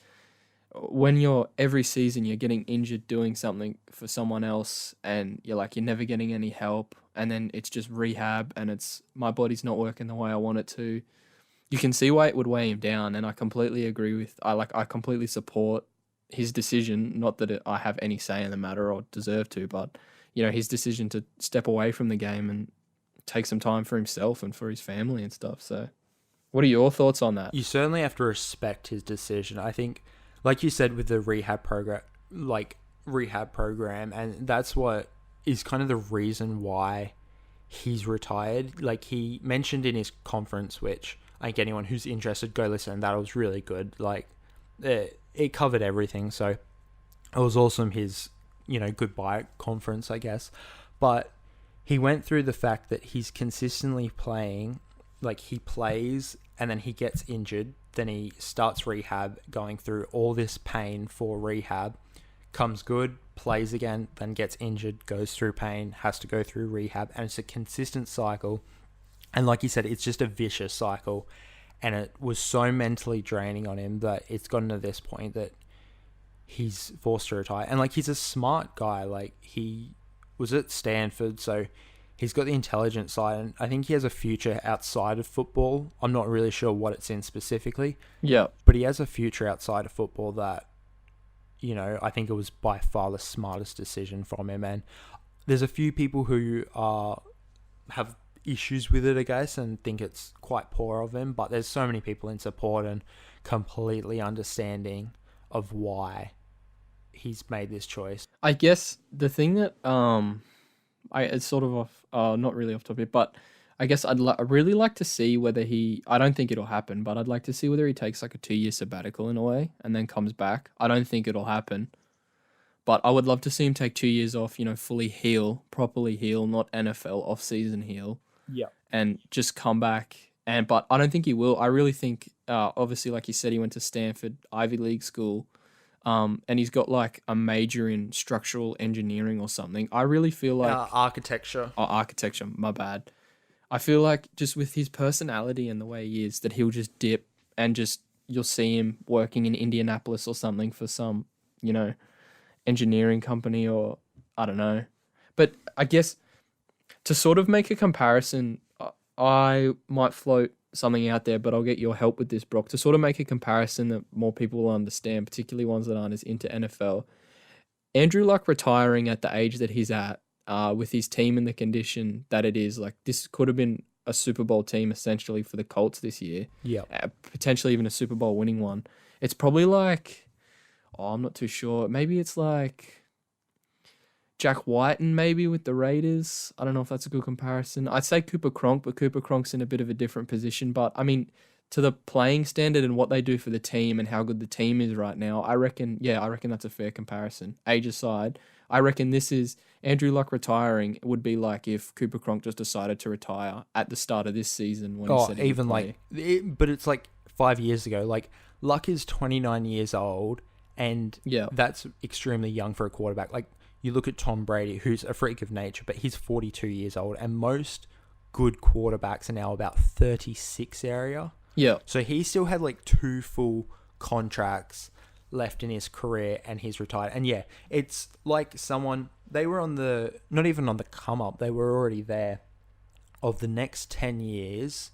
when every season you're getting injured doing something for someone else and you're never getting any help, and then it's just rehab and it's my body's not working the way I want it to. you can see why it would weigh him down, and I completely agree with. I completely support his decision. Not that I have any say in the matter or deserve to, but his decision to step away from the game and take some time for himself and for his family and stuff. So, what are your thoughts on that? You certainly have to respect his decision. I think, like you said, with the rehab program, and that's what is kind of the reason why he's retired. Like he mentioned in his conference, which I think anyone who's interested, go listen. That was really good. Like it covered everything. So it was awesome. His goodbye conference, I guess. But he went through the fact that he's consistently playing. Like he plays and then he gets injured. Then he starts rehab, going through all this pain for rehab. Comes good, plays again, then gets injured, goes through pain, has to go through rehab, and it's a consistent cycle. And like you said, it's just a vicious cycle, and it was so mentally draining on him that it's gotten to this point that he's forced to retire. And like he's a smart guy, like he was at Stanford, so he's got the intelligence side, and I think he has a future outside of football. I'm not really sure what it's in specifically. Yeah. But he has a future outside of football that I think it was by far the smartest decision from him. And there's a few people who have issues with it, I guess, and think it's quite poor of him. But there's so many people in support and completely understanding of why he's made this choice. I guess the thing that it's sort of off, not really off topic, but I guess I'd really like to see whether I don't think it'll happen, but I'd like to see whether he takes like a 2-year sabbatical in a way and then comes back. I don't think it'll happen, but I would love to see him take 2 years off, properly heal, not NFL off-season heal. Yeah. And just come back. But I don't think he will. I really think, obviously, like you said, he went to Stanford, Ivy League school, and he's got like a major in structural engineering or something. I really feel like... architecture. Oh, architecture, my bad. I feel like just with his personality and the way he is, that he'll just dip and you'll see him working in Indianapolis or something for some, engineering company or I don't know. But I guess to sort of make a comparison, I might float something out there, but I'll get your help with this, Brock, to sort of make a comparison that more people will understand, particularly ones that aren't as into NFL. Andrew Luck retiring at the age that he's at, with his team in the condition that it is, like this could have been a Super Bowl team essentially for the Colts this year. Yeah. Potentially even a Super Bowl winning one. It's probably like, I'm not too sure. Maybe it's like Jack Whiten maybe with the Raiders. I don't know if that's a good comparison. I'd say Cooper Cronk, but Cooper Cronk's in a bit of a different position. But I mean, to the playing standard and what they do for the team and how good the team is right now, I reckon that's a fair comparison. Age aside, I reckon this is Andrew Luck retiring would be like if Cooper Cronk just decided to retire at the start of this season when he said he would play. But it's like 5 years ago. Like Luck is 29 years old, and that's extremely young for a quarterback. Like you look at Tom Brady, who's a freak of nature, but he's 42 years old, and most good quarterbacks are now about 36 area. Yeah. So he still had like 2 full contracts left in his career, and he's retired. And yeah, it's like they were not even on the come up, they were already there. Of the next 10 years,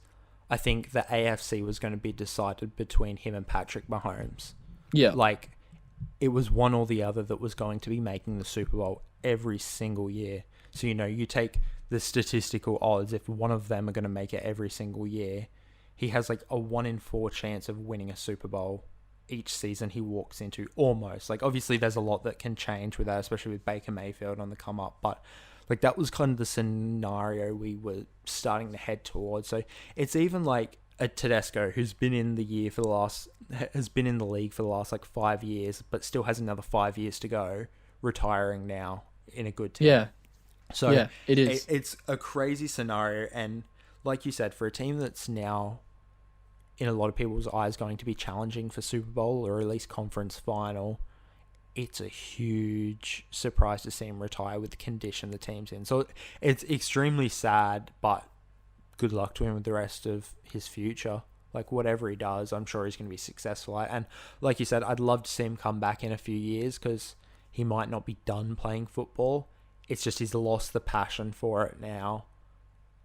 I think the AFC was going to be decided between him and Patrick Mahomes. Yeah. Like it was one or the other that was going to be making the Super Bowl every single year. So, you take the statistical odds, if one of them are going to make it every single year, he has like a 1 in 4 chance of winning a Super Bowl each season he walks into, almost. Like obviously there's a lot that can change with that, especially with Baker Mayfield on the come up, but like that was kind of the scenario we were starting to head towards. So it's even like a Tedesco who's been in the league for the last like 5 years, but still has another 5 years to go, retiring now in a good team. Yeah. So yeah, it is. It's a crazy scenario, and like you said, for a team that's now in a lot of people's eyes going to be challenging for Super Bowl or at least conference final, it's a huge surprise to see him retire with the condition the team's in. So it's extremely sad, but good luck to him with the rest of his future. Like whatever he does, I'm sure he's going to be successful at. And like you said, I'd love to see him come back in a few years because he might not be done playing football. It's just he's lost the passion for it now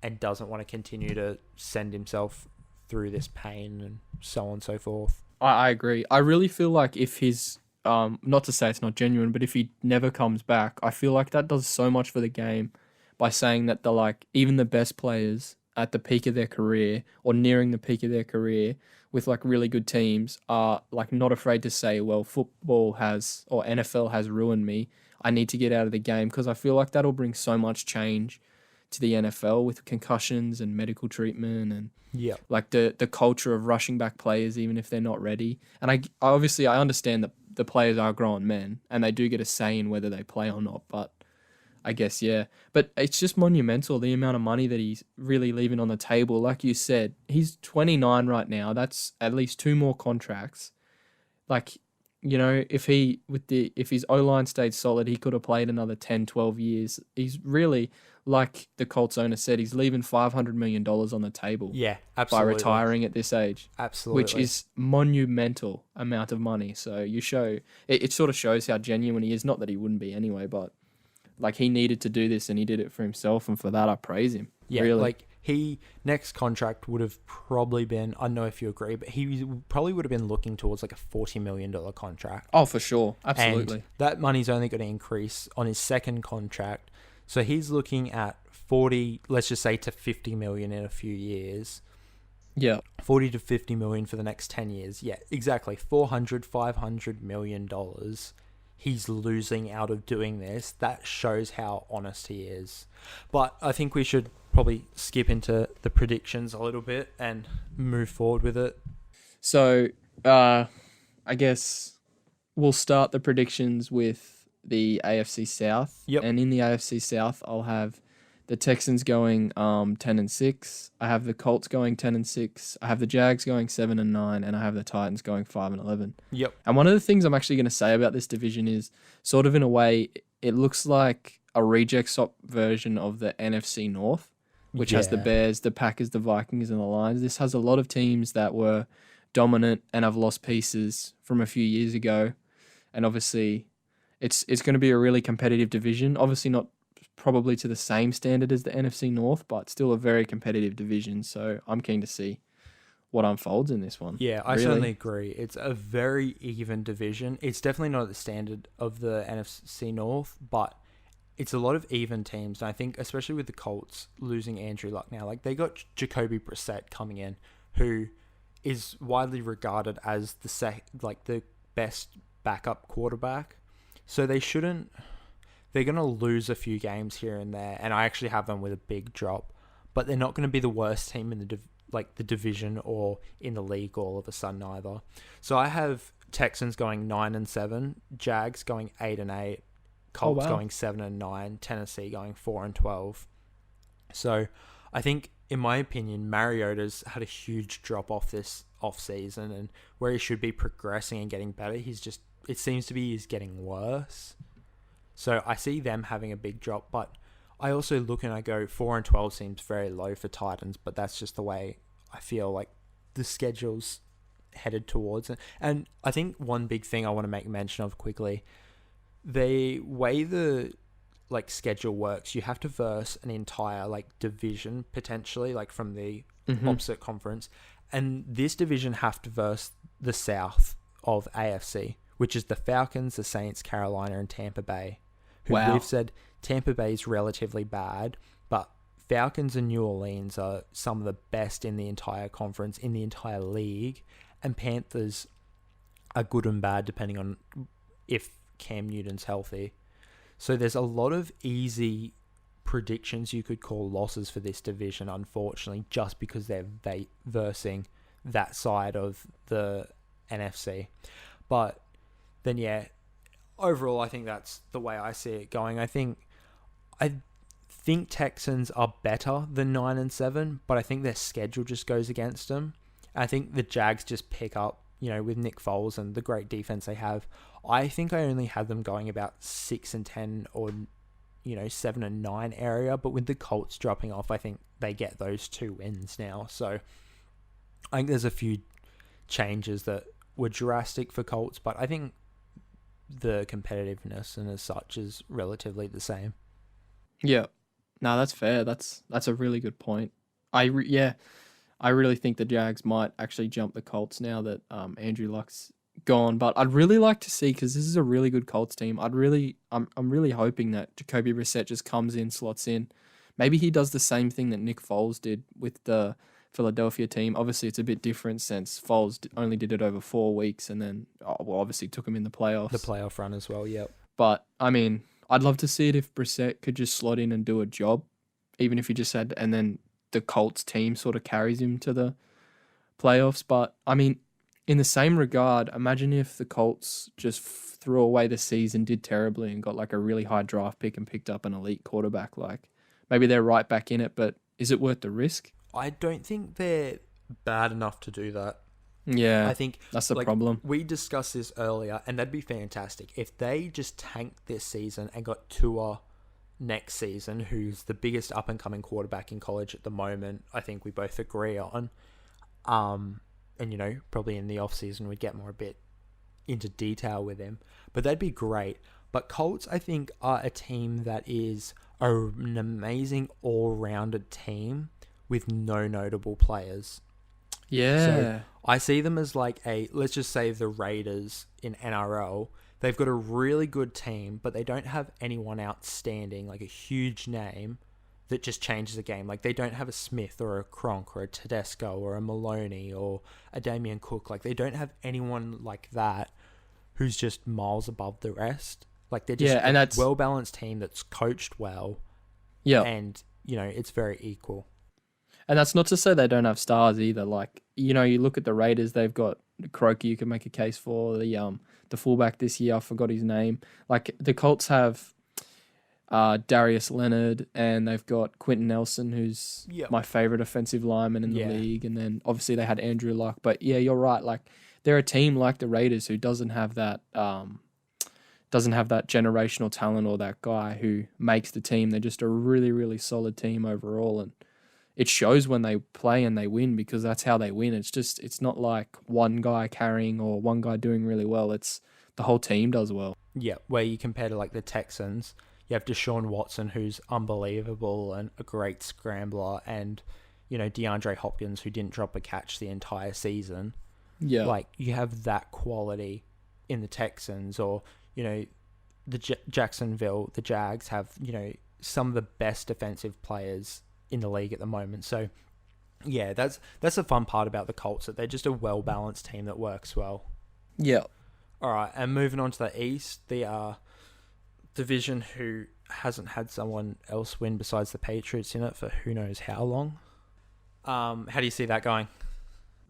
and doesn't want to continue to send himself through this pain and so on and so forth. I agree. I really feel like if his not to say it's not genuine, but if he never comes back, I feel like that does so much for the game by saying that the like even the best players at the peak of their career or nearing the peak of their career with like really good teams are like not afraid to say, well, football has or NFL has ruined me. I need to get out of the game because I feel like that'll bring so much change to the NFL with concussions and medical treatment and Yeah. like the culture of rushing back players even if they're not ready. And I obviously I understand that the players are grown men and they do get a say in whether they play or not, but I guess yeah. But it's just monumental the amount of money that he's really leaving on the table. Like you said, he's 29 right now. That's at least two more contracts. Like, you know, if his O-line stayed solid, he could have played another 10, 12 years. He's really, like the Colts owner said, he's leaving $500 million on the table Yeah, by absolutely. retiring at this age, Absolutely. which is monumental amount of money. So it sort of shows how genuine he is. Not that he wouldn't be anyway, but like he needed to do this and he did it for himself, and for that I praise him. Yeah, really. like he next contract would have probably been, I don't know if you agree, but he probably would have been looking towards like a $40 million contract. Oh, for sure. Absolutely. And that money's only going to increase on his second contract. So he's looking at 40, let's just say to 50 million in a few years. Yeah. 40 to 50 million for the next 10 years. Yeah, exactly. $500 million he's losing out of doing this. That shows how honest he is. But I think we should probably skip into the predictions a little bit and move forward with it. So, I guess we'll start the predictions with the AFC South. Yep. And in the AFC South, I'll have the Texans going 10-6. I have the Colts going 10-6. I have the Jags going 7-9, and I have the Titans going 5-11. Yep. And one of the things I'm actually going to say about this division is, sort of in a way, it looks like a reject shop version of the NFC North, which has the Bears, the Packers, the Vikings, and the Lions. This has a lot of teams that were dominant and have lost pieces from a few years ago, and obviously, it's going to be a really competitive division. Obviously, not probably to the same standard as the NFC North, but still a very competitive division. So I'm keen to see what unfolds in this one. Yeah, I certainly agree. It's a very even division. It's definitely not at the standard of the NFC North, but it's a lot of even teams. And I think, especially with the Colts losing Andrew Luck now, like they got Jacoby Brissett coming in, who is widely regarded as the best backup quarterback. So they shouldn't. They're going to lose a few games here and there, and I actually have them with a big drop. But they're not going to be the worst team in the division or in the league all of a sudden either. So I have Texans going 9-7, Jags going 8-8, Colts going 7-9, Tennessee going 4-12. So I think, in my opinion, Mariota's had a huge drop off this off season, and where he should be progressing and getting better, it seems to be he's getting worse. So I see them having a big drop, but I also look and I go 4-12 seems very low for Titans, but that's just the way I feel like the schedule's headed towards. And I think one big thing I want to make mention of quickly, the way the schedule works, you have to verse an entire division potentially, from the opposite conference, and this division have to verse the South of AFC, which is the Falcons, the Saints, Carolina, and Tampa Bay. We've said Tampa Bay is relatively bad, but Falcons and New Orleans are some of the best in the entire conference, in the entire league, and Panthers are good and bad depending on if Cam Newton's healthy. So there's a lot of easy predictions you could call losses for this division, unfortunately, just because they're versing that side of the NFC. But then, yeah, overall, I think that's the way I see it going. I think Texans are better than 9-7, but I think their schedule just goes against them. I think the Jags just pick up, with Nick Foles and the great defense they have. I think I only had them going about 6-10 or 7-9 area, but with the Colts dropping off, I think they get those 2 wins now. So I think there's a few changes that were drastic for Colts, but I think the competitiveness and as such is relatively the same. Yeah, no, that's fair. That's a really good point. I I really think the Jags might actually jump the Colts now that Andrew Luck's gone. But I'd really like to see, because this is a really good Colts team. I'm really hoping that Jacoby Brissett just comes in, slots in. Maybe he does the same thing that Nick Foles did with the Philadelphia team. Obviously, it's a bit different since Foles only did it over 4 weeks, and then obviously took him in the playoffs. The playoff run as well. Yep. But I mean, I'd love to see it if Brissett could just slot in and do a job, even if he just had, and then the Colts team sort of carries him to the playoffs. But I mean, in the same regard, imagine if the Colts just threw away the season, did terribly, and got like a really high draft pick and picked up an elite quarterback. Like maybe they're right back in it, but is it worth the risk? I don't think they're bad enough to do that. Yeah, I think that's the problem. We discussed this earlier, and that'd be fantastic if they just tanked this season and got Tua next season, who's the biggest up-and-coming quarterback in college at the moment. I think we both agree on. And, probably in the offseason we'd get more a bit into detail with him. But that'd be great. But Colts, I think, are a team that is an amazing all-rounded team with no notable players. Yeah. So I see them as like let's just say the Raiders in NRL. They've got a really good team, but they don't have anyone outstanding, like a huge name that just changes the game. Like they don't have a Smith or a Cronk or a Tedesco or a Maloney or a Damian Cook. Like they don't have anyone like that who's just miles above the rest. Like they're just a well-balanced team that's coached well. Yeah. And, it's very equal. And that's not to say they don't have stars either. Like, you look at the Raiders, they've got Croker you can make a case for. The fullback this year, I forgot his name. Like, the Colts have Darius Leonard, and they've got Quentin Nelson, who's my favorite offensive lineman in the league. And then, obviously, they had Andrew Luck. But, yeah, you're right. Like, they're a team like the Raiders who doesn't have that generational talent or that guy who makes the team. They're just a really, really solid team overall. And it shows when they play and they win, because that's how they win. It's not like one guy carrying or one guy doing really well. It's the whole team does well. Yeah, where you compare to like the Texans, you have Deshaun Watson, who's unbelievable and a great scrambler, and DeAndre Hopkins, who didn't drop a catch the entire season. Yeah, like you have that quality in the Texans, or the Jacksonville, the Jags have some of the best defensive players in the league at the moment. So yeah, that's the fun part about the Colts, that they're just a well-balanced team that works well. Yeah. All right, and moving on to the East, the division who hasn't had someone else win besides the Patriots in it for who knows how long. How do you see that going?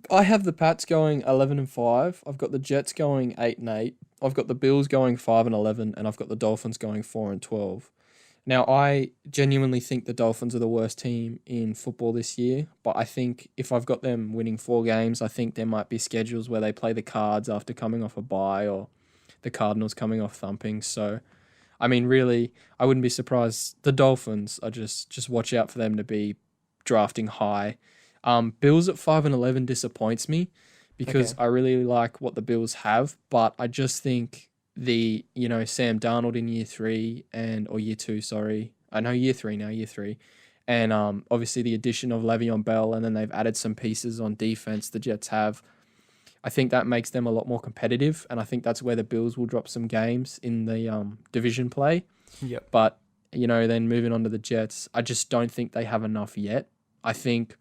I have the Pats going 11-5. I've got the Jets going 8-8. I've got the Bills going 5-11, and I've got the Dolphins going 4-12. Now, I genuinely think the Dolphins are the worst team in football this year, but I think if I've got them winning 4 games, I think there might be schedules where they play the Cards after coming off a bye, or the Cardinals coming off thumping. So, I mean, really, I wouldn't be surprised. The Dolphins are just watch out for them to be drafting high. Bills at 5-11 disappoints me, because I really like what the Bills have, but I just think Sam Darnold in year 3 or year 2, sorry. I know year 3 now, year 3. And obviously the addition of Le'Veon Bell, and then they've added some pieces on defense the Jets have. I think that makes them a lot more competitive, and I think that's where the Bills will drop some games in the division play. Yep. But, then moving on to the Jets, I just don't think they have enough yet. I think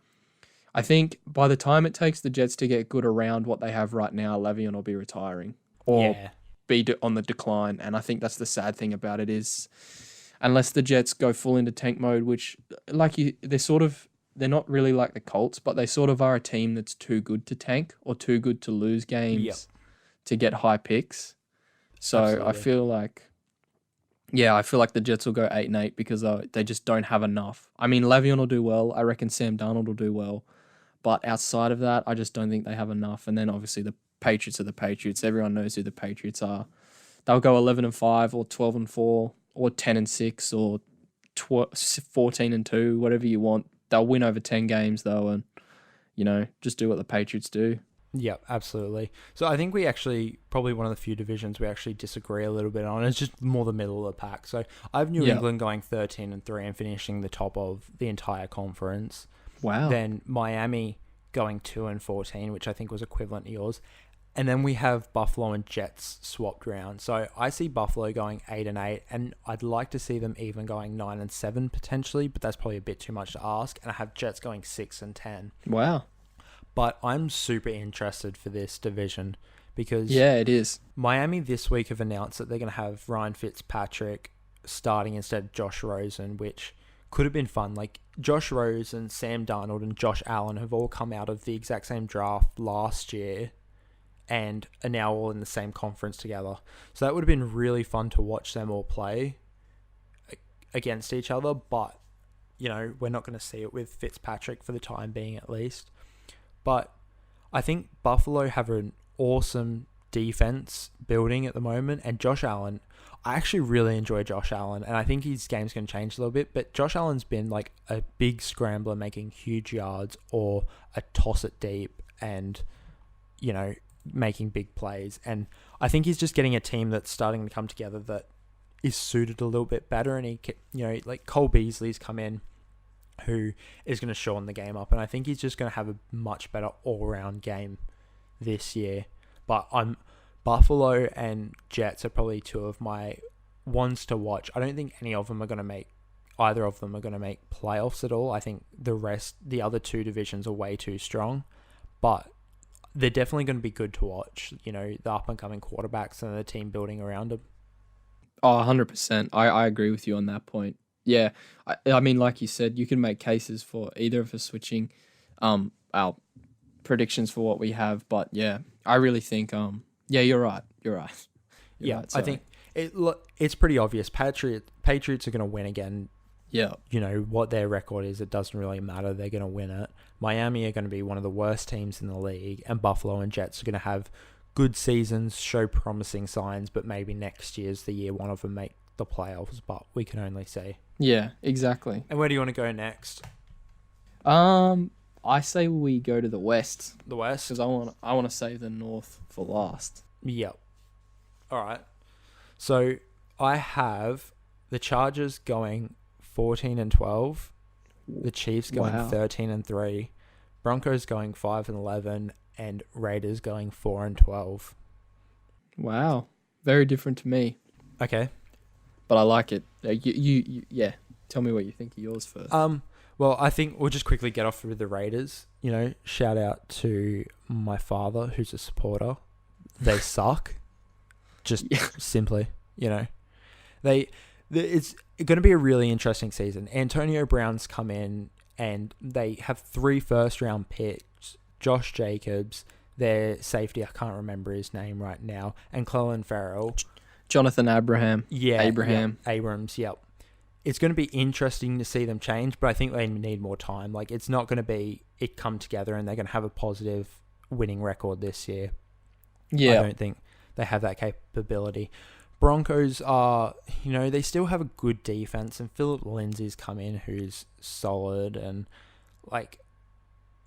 by the time it takes the Jets to get good around what they have right now, Le'Veon will be retiring. Or be on the decline, and I think that's the sad thing about it, is unless the Jets go full into tank mode, which they're not really like the Colts, but they sort of are a team that's too good to tank or too good to lose games to get high picks. So absolutely. I feel like the Jets will go 8-8 because they just don't have enough. I mean, Le'Veon will do well. I reckon Sam Darnold will do well, but outside of that, I just don't think they have enough. And then obviously the Patriots are the Patriots. Everyone knows who the Patriots are. They'll go 11-5 or 12-4 or 10-6 or 14-2, whatever you want. They'll win over 10 games though, and just do what the Patriots do. Yeah, absolutely. So I think we actually, probably one of the few divisions we actually disagree a little bit on. It's just more the middle of the pack. So I have New England going 13-3 and finishing the top of the entire conference. Wow. Then Miami going 2-14, which I think was equivalent to yours. And then we have Buffalo and Jets swapped round. So I see Buffalo going 8-8, and I'd like to see them even going 9-7 potentially, but that's probably a bit too much to ask. And I have Jets going 6-10. Wow. But I'm super interested for this division because Yeah, it is. Miami this week have announced that they're going to have Ryan Fitzpatrick starting instead of Josh Rosen, which could have been fun. Like Josh Rosen, Sam Darnold, and Josh Allen have all come out of the exact same draft last year and are now all in the same conference together. So that would have been really fun to watch them all play against each other. But, you know, we're not going to see it with Fitzpatrick for the time being at least. But I think Buffalo have an awesome defense building at the moment. And Josh Allen, I actually really enjoy Josh Allen. And I think his game's going to change a little bit. But Josh Allen's been like a big scrambler making huge yards or a toss it deep and, you know, making big plays. And I think he's just getting a team that's starting to come together that is suited a little bit better. And he, you know, like Cole Beasley's come in, who is going to shorten the game up. And I think he's just going to have a much better all-round game this year. But Buffalo and Jets are probably two of my ones to watch. I don't think either of them are going to make playoffs at all. I think the other two divisions are way too strong. But they're definitely going to be good to watch, you know, the up-and-coming quarterbacks and the team building around them. Oh, 100%. I agree with you on that point. Yeah, I mean, like you said, you can make cases for either of us switching our predictions for what we have. But, yeah, I really think, yeah, you're right. You're right. I think it's pretty obvious. Patriots are going to win again. Yeah. You know, what their record is, it doesn't really matter. They're going to win it. Miami are going to be one of the worst teams in the league, and Buffalo and Jets are going to have good seasons, show promising signs, but maybe next year's the year one of them make the playoffs, but we can only see. Yeah, exactly. And where do you want to go next? I say we go to the West. The West? Because I want to save the North for last. Yep. All right. So I have the Chargers going 14-12, the Chiefs going 13-3, Broncos going 5-11, and Raiders going 4-12. Wow, very different to me. Okay, but I like it. You yeah. Tell me what you think of yours first. Well, I think we'll just quickly get off with the Raiders. You know, shout out to my father who's a supporter. They suck. Just simply, you know, it's going to be a really interesting season. Antonio Brown's come in and they have 3 first-round picks. Josh Jacobs, their safety, I can't remember his name right now, and Clelin Ferrell. Jonathan Abraham. Yeah. Abrams, yep. It's going to be interesting to see them change, but I think they need more time. Like, it's not going to be it come together and they're going to have a positive winning record this year. Yeah. I don't think they have that capability. Broncos are, you know, they still have a good defense, and Philip Lindsay's come in who's solid, and like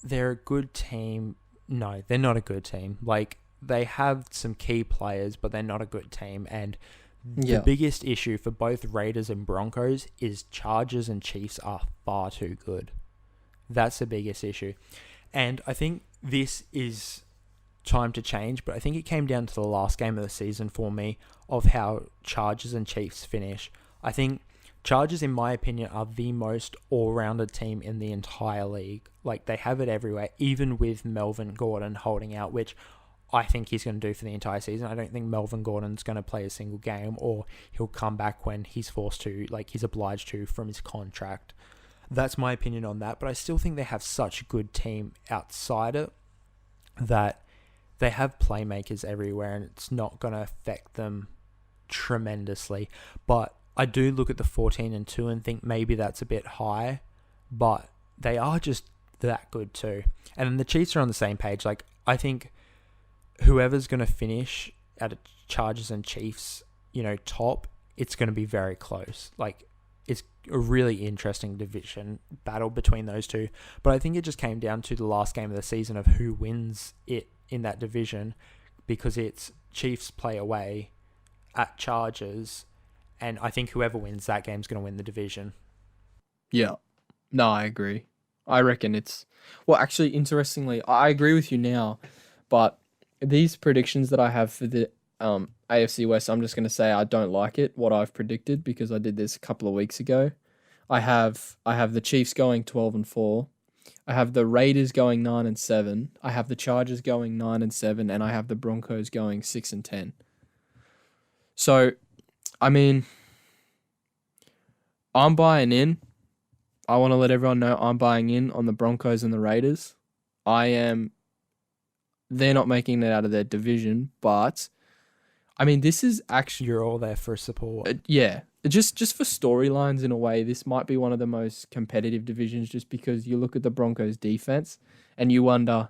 they're a good team. No, they're not a good team. Like, they have some key players, but they're not a good team. And the biggest issue for both Raiders and Broncos is Chargers and Chiefs are far too good. That's the biggest issue. And I think this is time to change, but I think it came down to the last game of the season for me of how Chargers and Chiefs finish. I think Chargers, in my opinion, are the most all-rounded team in the entire league. Like, they have it everywhere, even with Melvin Gordon holding out, which I think he's going to do for the entire season. I don't think Melvin Gordon's going to play a single game, or he'll come back when he's forced to, like he's obliged to from his contract. That's my opinion on that, but I still think they have such a good team outside it that they have playmakers everywhere, and it's not going to affect them tremendously. But I do look at the 14-2 and think maybe that's a bit high, but they are just that good too. And then the Chiefs are on the same page. Like, I think whoever's going to finish at a Chargers and Chiefs, you know, top, it's going to be very close. Like, it's a really interesting division battle between those two. But I think it just came down to the last game of the season of who wins it in that division, because it's Chiefs play away at Chargers, and I think whoever wins that game is going to win the division. Yeah. No, I agree. I reckon it's well. Actually, interestingly, I agree with you now, but these predictions that I have for the AFC West, I'm just going to say I don't like it. What I've predicted because I did this a couple of weeks ago. I have the Chiefs going 12-4. I have the Raiders going 9-7. I have the Chargers going 9-7, and I have the Broncos going 6-10. So, I mean, I'm buying in. I want to let everyone know I'm buying in on the Broncos and the Raiders. I am. They're not making it out of their division, but I mean, this is actually You're all there for support. yeah. Just for storylines in a way, this might be one of the most competitive divisions. Just because you look at the Broncos' defense and you wonder,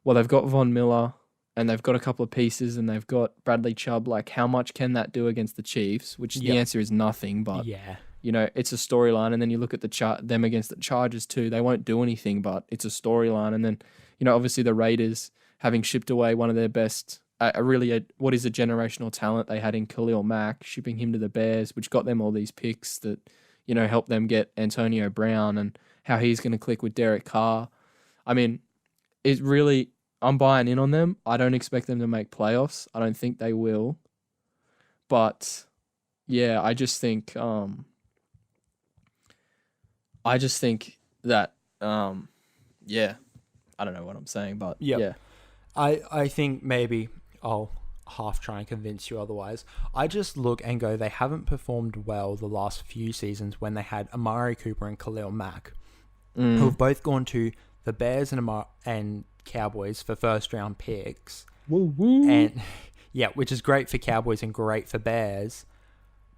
well, they've got Von Miller and they've got a couple of pieces and they've got Bradley Chubb. Like, how much can that do against the Chiefs? Which the answer is nothing. But Yeah. it's a storyline. And then you look at them against the Chargers too. They won't do anything, but it's a storyline. And then obviously the Raiders having shipped away one of their best, what is a generational talent they had in Khalil Mack, shipping him to the Bears, which got them all these picks that helped them get Antonio Brown, and how he's going to click with Derek Carr. I mean, I'm buying in on them. I don't expect them to make playoffs. I don't think they will. But yeah, I just think that yeah, I don't know what I'm saying, but yeah. I think maybe I'll half try and convince you otherwise. I just look and go, they haven't performed well the last few seasons when they had Amari Cooper and Khalil Mack, who have both gone to the Bears and Cowboys for first round picks. Woo woo. And yeah, which is great for Cowboys and great for Bears.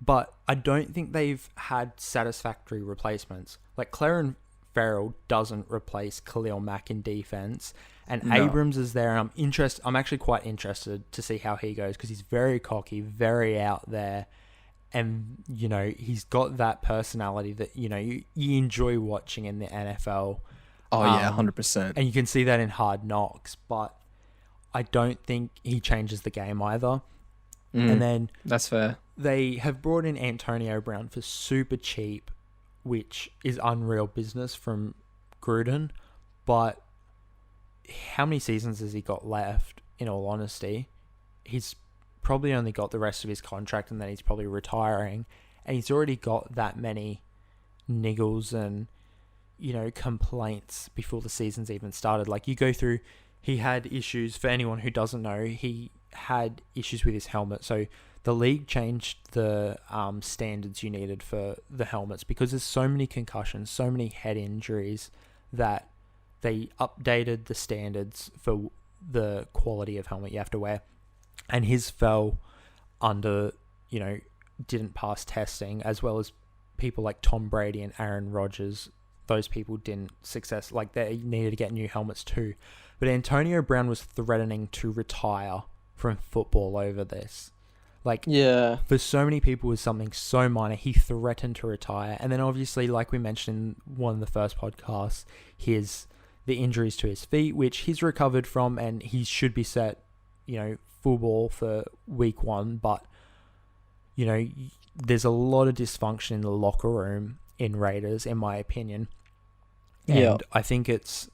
But I don't think they've had satisfactory replacements. Like, Clarence Farrell doesn't replace Khalil Mack in defense, and No. Abrams is there. And I'm actually quite interested to see how he goes, because he's very cocky, very out there, and he's got that personality that you enjoy watching in the NFL. Oh yeah, 100%. And you can see that in Hard Knocks, but I don't think he changes the game either. And then that's fair. they have brought in Antonio Brown for super cheap, which is unreal business from Gruden. But how many seasons has he got left, in all honesty? He's probably only got the rest of his contract, and then he's probably retiring. And he's already got that many niggles and, complaints before the season's even started. Like, you go through, he had issues, for anyone who doesn't know, he had issues with his helmet. So the league changed the standards you needed for the helmets, because there's so many concussions, so many head injuries, that they updated the standards for the quality of helmet you have to wear. And his fell under, didn't pass testing, as well as people like Tom Brady and Aaron Rodgers. Those people didn't success, like, they needed to get new helmets too. But Antonio Brown was threatening to retire from football over this. Like, Yeah. for so many people, it was something so minor. He threatened to retire. And then obviously, like we mentioned in one of the first podcasts, the injuries to his feet, which he's recovered from, and he should be set, full ball for week 1. But, there's a lot of dysfunction in the locker room in Raiders, in my opinion. And I think it's,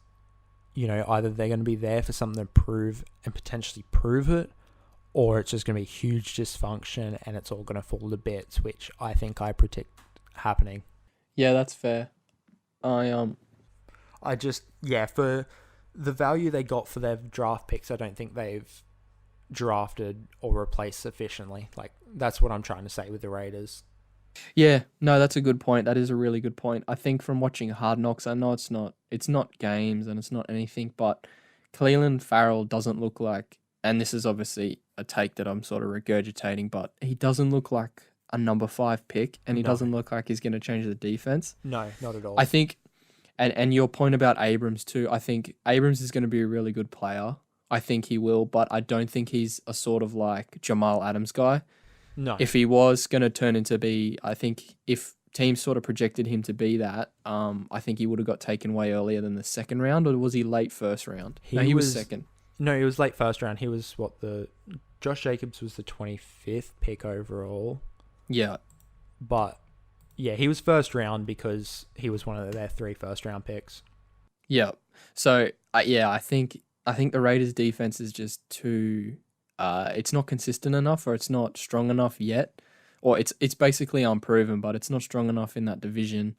either they're going to be there for something to prove and potentially prove it, or it's just going to be huge dysfunction and it's all going to fall to bits, which I think I predict happening. Yeah, that's fair. For the value they got for their draft picks, I don't think they've drafted or replaced sufficiently. Like, that's what I'm trying to say with the Raiders. Yeah, no, that's a good point. That is a really good point. I think from watching Hard Knocks, I know it's not games and it's not anything, but Cleveland Farrell doesn't look like, and this is obviously a take that I'm sort of regurgitating, but he doesn't look like a number 5 pick, and he doesn't look like he's going to change the defense. No, not at all. I think, and your point about Abrams too, I think Abrams is going to be a really good player. I think he will, but I don't think he's a sort of like Jamal Adams guy. No. If he was going to turn into be, I think if teams sort of projected him to be that, I think he would have got taken way earlier than the second round, or was he late first round? He was second. No, he was late first round. He was Josh Jacobs was the 25th pick overall. Yeah. But yeah, he was first round because he was one of their 3 first round picks. Yeah. So yeah, I think the Raiders defense is just too. It's not consistent enough, or it's not strong enough yet, or it's basically unproven, but it's not strong enough in that division.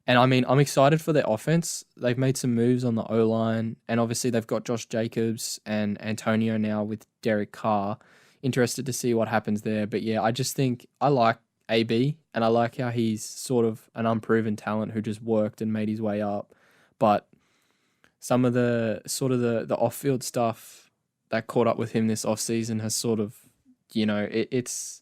And I mean, I'm excited for their offense. They've made some moves on the O line, and obviously they've got Josh Jacobs and Antonio now with Derek Carr. Interested to see what happens there. But yeah, I just think I like AB, and I like how he's sort of an unproven talent who just worked and made his way up. But some of the sort of the off field stuff that caught up with him this off season has sort of, it's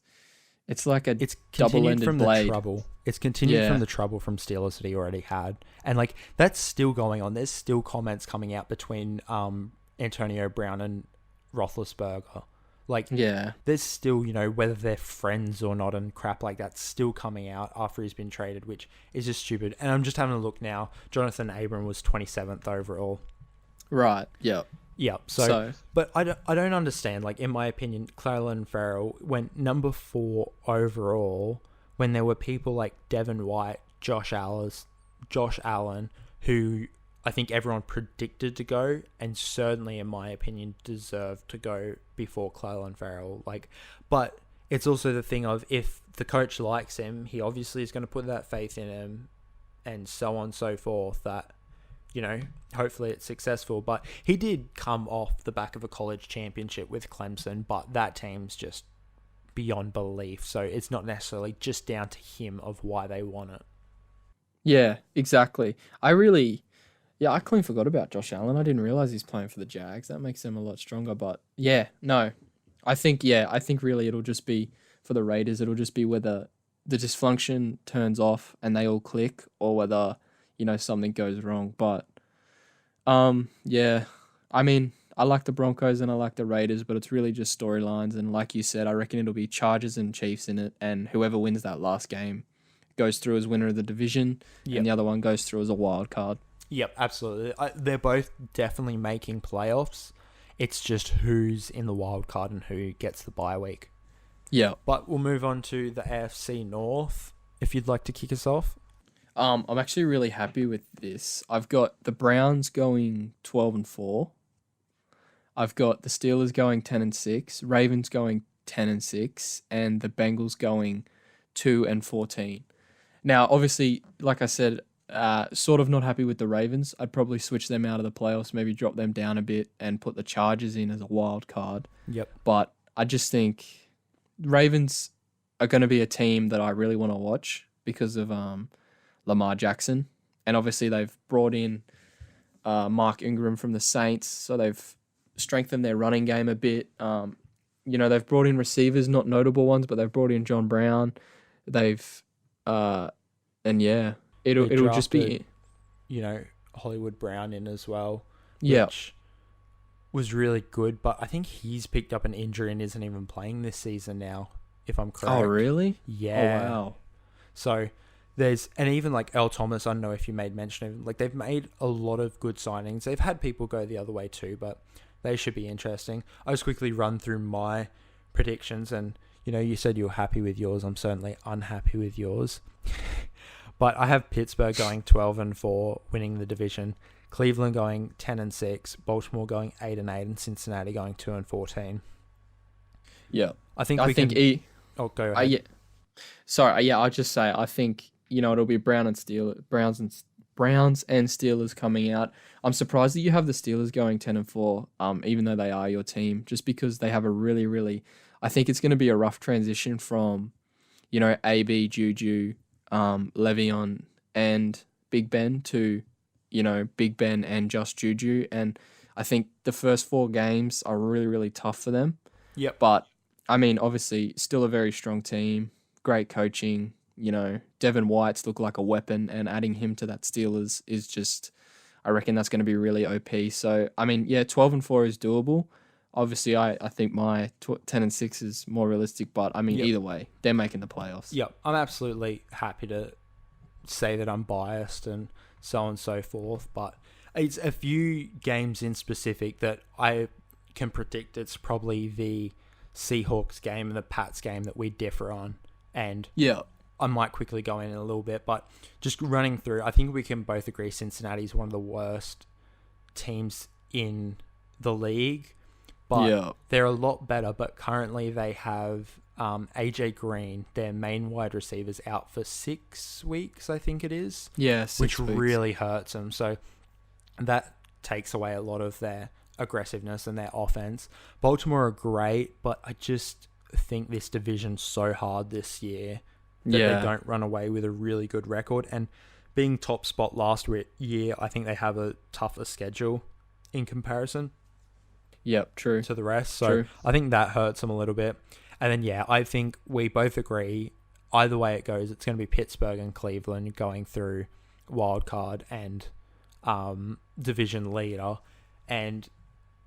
like a It's double continued ended from the blade. trouble. It's continued Yeah. from the trouble from Steelers that he already had, and like that's still going on. There's still comments coming out between Antonio Brown and Roethlisberger. Like Yeah. there's still, whether they're friends or not and crap like that's still coming out after he's been traded, which is just stupid. And I'm just having a look now. Jonathan Abram was 27th overall. Right. Yeah. Yeah. So But I don't understand. Like in my opinion, Clelin Ferrell went number 4 overall when there were people like Devin White, Josh Allen, who I think everyone predicted to go, and certainly in my opinion deserved to go before Clelin Ferrell. But it's also the thing of, if the coach likes him, he obviously is going to put that faith in him, and so on and so forth, that hopefully it's successful. But he did come off the back of a college championship with Clemson, but that team's just beyond belief. So it's not necessarily just down to him of why they want it. yeah, exactly. I clean forgot about Josh Allen. I didn't realize he's playing for the Jags. That makes them a lot stronger. But yeah, no, I think really it'll just be for the Raiders. It'll just be whether the dysfunction turns off and they all click, or whether something goes wrong. But yeah, I mean, I like the Broncos and I like the Raiders, but it's really just storylines. And like you said, I reckon it'll be Chargers and Chiefs in it, and whoever wins that last game goes through as winner of the division, Yep. and the other one goes through as a wild card. Yep, absolutely. They're both definitely making playoffs. It's just who's in the wild card and who gets the bye week. Yeah. But we'll move on to the AFC North, if you'd like to kick us off. I'm actually really happy with this. I've got the Browns going 12-4. I've got the Steelers going 10-6, Ravens going 10-6, and the Bengals going 2-14. Now, obviously, like I said, sort of not happy with the Ravens. I'd probably switch them out of the playoffs, maybe drop them down a bit, and put the Chargers in as a wild card. Yep. But I just think Ravens are going to be a team that I really want to watch because of Lamar Jackson. And obviously they've brought in Mark Ingram from the Saints, so they've strengthened their running game a bit. They've brought in receivers, not notable ones, but they've brought in John Brown. They've and yeah, it'll just be Hollywood Brown in as well. Yeah. Which was really good, but I think he's picked up an injury and isn't even playing this season now, if I'm correct. Oh really? Yeah. Oh wow. So and even like Earl Thomas, I don't know if you made mention of him. Like they've made a lot of good signings. They've had people go the other way too, but they should be interesting. I'll just quickly run through my predictions, and you said you were happy with yours. I'm certainly unhappy with yours. But I have Pittsburgh going 12-4, winning the division. Cleveland going 10-6, Baltimore going 8-8, and Cincinnati going 2-14. Yeah. I think go ahead. Yeah. Sorry. Yeah. I'll just say I think it'll be Browns and Steelers coming out. I'm surprised that you have the Steelers going 10-4. Even though they are your team, just because they have a really, really. I think it's going to be a rough transition from, AB, Juju, Le'Veon, and Big Ben to, Big Ben and just Juju. And I think the first 4 games are really, really tough for them. Yep. But, I mean, obviously, still a very strong team, great coaching. Devin White's look like a weapon, and adding him to that Steelers is just, I reckon that's going to be really OP. So, I mean, yeah, 12-4 is doable. Obviously, I think my 10-6 is more realistic, but I mean, Yep. either way, they're making the playoffs. Yep. I'm absolutely happy to say that I'm biased and so on and so forth, but it's a few games in specific that I can predict. It's probably the Seahawks game and the Pats game that we differ on. And Yeah. I might quickly go in a little bit, but just running through, I think we can both agree Cincinnati's one of the worst teams in the league, but they're a lot better. But currently they have AJ Green, their main wide receivers, out for 6 weeks, I think it is. Yeah, 6 which weeks. really hurts them. So that takes away a lot of their aggressiveness and their offense. Baltimore are great, but I just think this division's so hard this year that they don't run away with a really good record. And being top spot last year, I think they have a tougher schedule in comparison. Yep, true. To the rest. So true. I think that hurts them a little bit. And then, I think we both agree either way it goes, it's going to be Pittsburgh and Cleveland going through wild card and division leader. And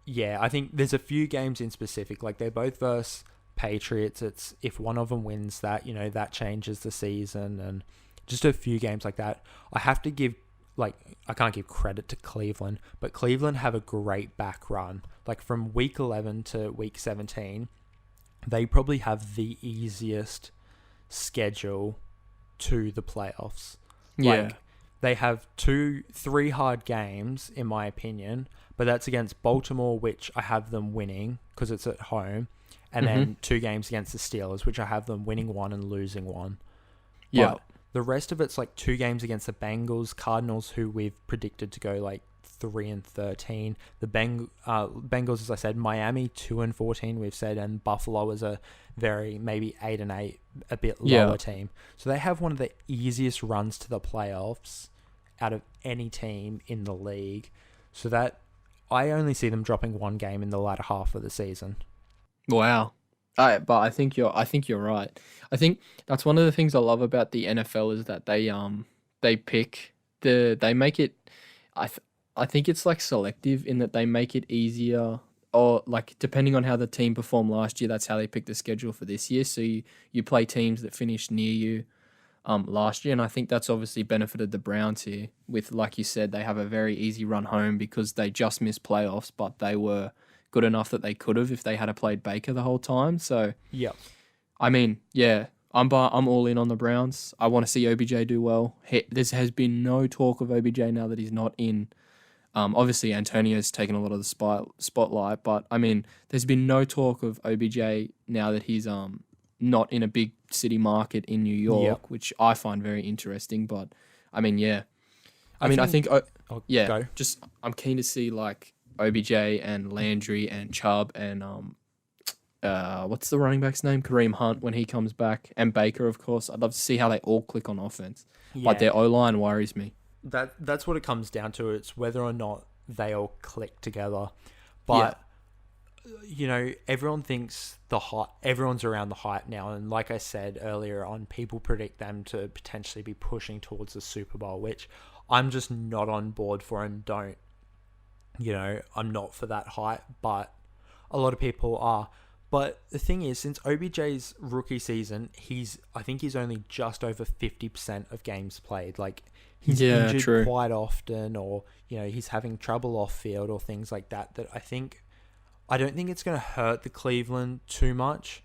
I think there's a few games in specific, like they're both versus Patriots. It's if one of them wins that, that changes the season, and just a few games like that. I have to give, I can't give credit to Cleveland, but Cleveland have a great back run. Like from week 11 to week 17, they probably have the easiest schedule to the playoffs. Yeah. They have 2-3 hard games, in my opinion, but that's against Baltimore, which I have them winning because it's at home, and then 2 games against the Steelers, which I have them winning 1 and losing 1. Yeah. But the rest of it's 2 games against the Bengals, Cardinals, who we've predicted to go 3-13. The Bengals, as I said, Miami 2-14, we've said, and Buffalo is a very maybe 8-8, a bit lower team. So they have one of the easiest runs to the playoffs out of any team in the league. So that I only see them dropping 1 game in the latter half of the season. Wow. But I think you're right. I think that's one of the things I love about the NFL is that they make it. I think it's selective in that they make it easier, or depending on how the team performed last year, that's how they pick the schedule for this year. So you play teams that finished near you last year, and I think that's obviously benefited the Browns here with, like you said, they have a very easy run home because they just missed playoffs, but they were good enough that they could have if they had played Baker the whole time. So I mean, I'm all in on the Browns. I want to see OBJ do well. There has been no talk of OBJ now that he's not in. Obviously, Antonio's taken a lot of the spotlight, but I mean, there's been no talk of OBJ now that he's not in a big city market in New York, which I find very interesting. But I mean, I think I'm keen to see OBJ and Landry and Chubb and what's the running back's name? Kareem Hunt when he comes back, and Baker, of course. I'd love to see how they all click on offense. But their O-line worries me. That's what it comes down to. It's whether or not they all click together. But everyone thinks everyone's around the hype now, and like I said earlier on, people predict them to potentially be pushing towards the Super Bowl, which I'm just not on board for and don't. I'm not for that hype, but a lot of people are. But the thing is, since OBJ's rookie season, I think he's only just over 50% of games played. He's injured quite often, or he's having trouble off field or things like that. I don't think it's going to hurt the Cleveland too much,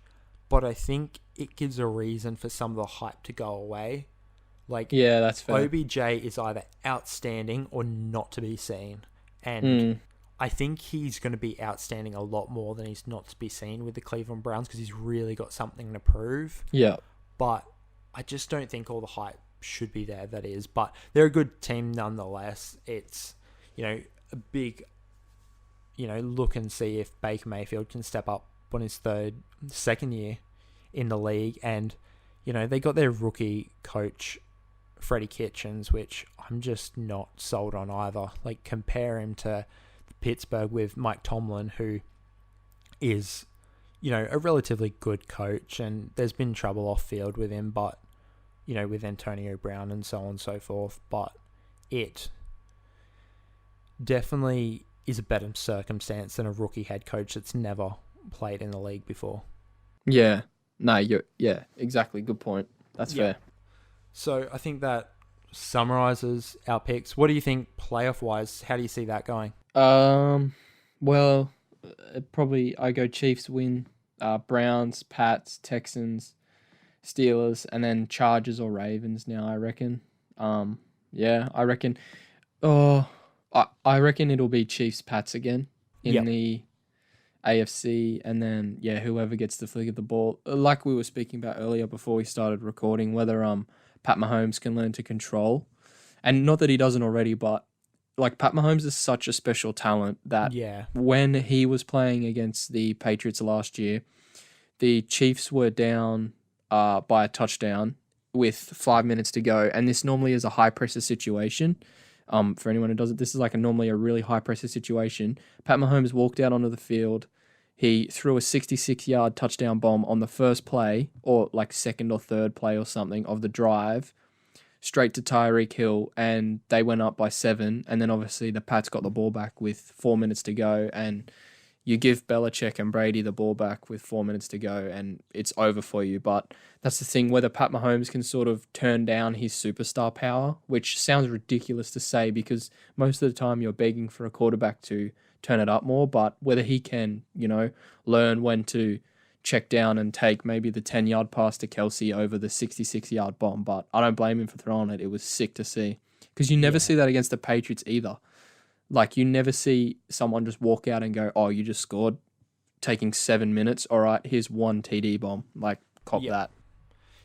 but I think it gives a reason for some of the hype to go away. That's fair. OBJ is either outstanding or not to be seen, and I think he's going to be outstanding a lot more than he's not to be seen with the Cleveland Browns because he's really got something to prove. Yeah. But I just don't think all the hype should be there, that is. But they're a good team nonetheless. It's, a big, look and see if Baker Mayfield can step up on his second year in the league. And, they got their rookie coach, Freddie Kitchens, which I'm just not sold on either. Compare him to Pittsburgh with Mike Tomlin, who is, a relatively good coach, and there's been trouble off field with him, but, with Antonio Brown and so on and so forth, but it definitely is a better circumstance than a rookie head coach that's never played in the league before. Yeah. No, exactly. Good point. That's fair. So I think that summarizes our picks. What do you think playoff-wise? How do you see that going? Well, probably I go Chiefs win, Browns, Pats, Texans, Steelers, and then Chargers or Ravens now, I reckon. Yeah, I reckon. Oh, I reckon it'll be Chiefs Pats again in Yep. the AFC, and then yeah, whoever gets the flick of the ball, like we were speaking about earlier before we started recording, whether Pat Mahomes can learn to control, and not that he doesn't already, but like Pat Mahomes is such a special talent that Yeah. when he was playing against the Patriots last year, the Chiefs were down by a touchdown with 5 minutes to go, and this normally is a high pressure situation. For anyone who does it, this is like normally a really high pressure situation. Pat Mahomes walked out onto the field. He threw a 66-yard touchdown bomb on the first play, or like second or third play or something of the drive, straight to Tyreek Hill, and they went up by 7. And then obviously the Pats got the ball back with 4 minutes to go, and you give Belichick and Brady the ball back with 4 minutes to go, and it's over for you. But that's the thing, whether Pat Mahomes can sort of turn down his superstar power, which sounds ridiculous to say because most of the time you're begging for a quarterback to turn it up more, but whether he can, learn when to check down and take maybe the 10-yard pass to Kelsey over the 66-yard bomb. But I don't blame him for throwing it. It was sick to see because you never see that against the Patriots either. Like, you never see someone just walk out and go, oh, you just scored, taking 7 minutes. All right, here's one TD bomb. Like, cop that.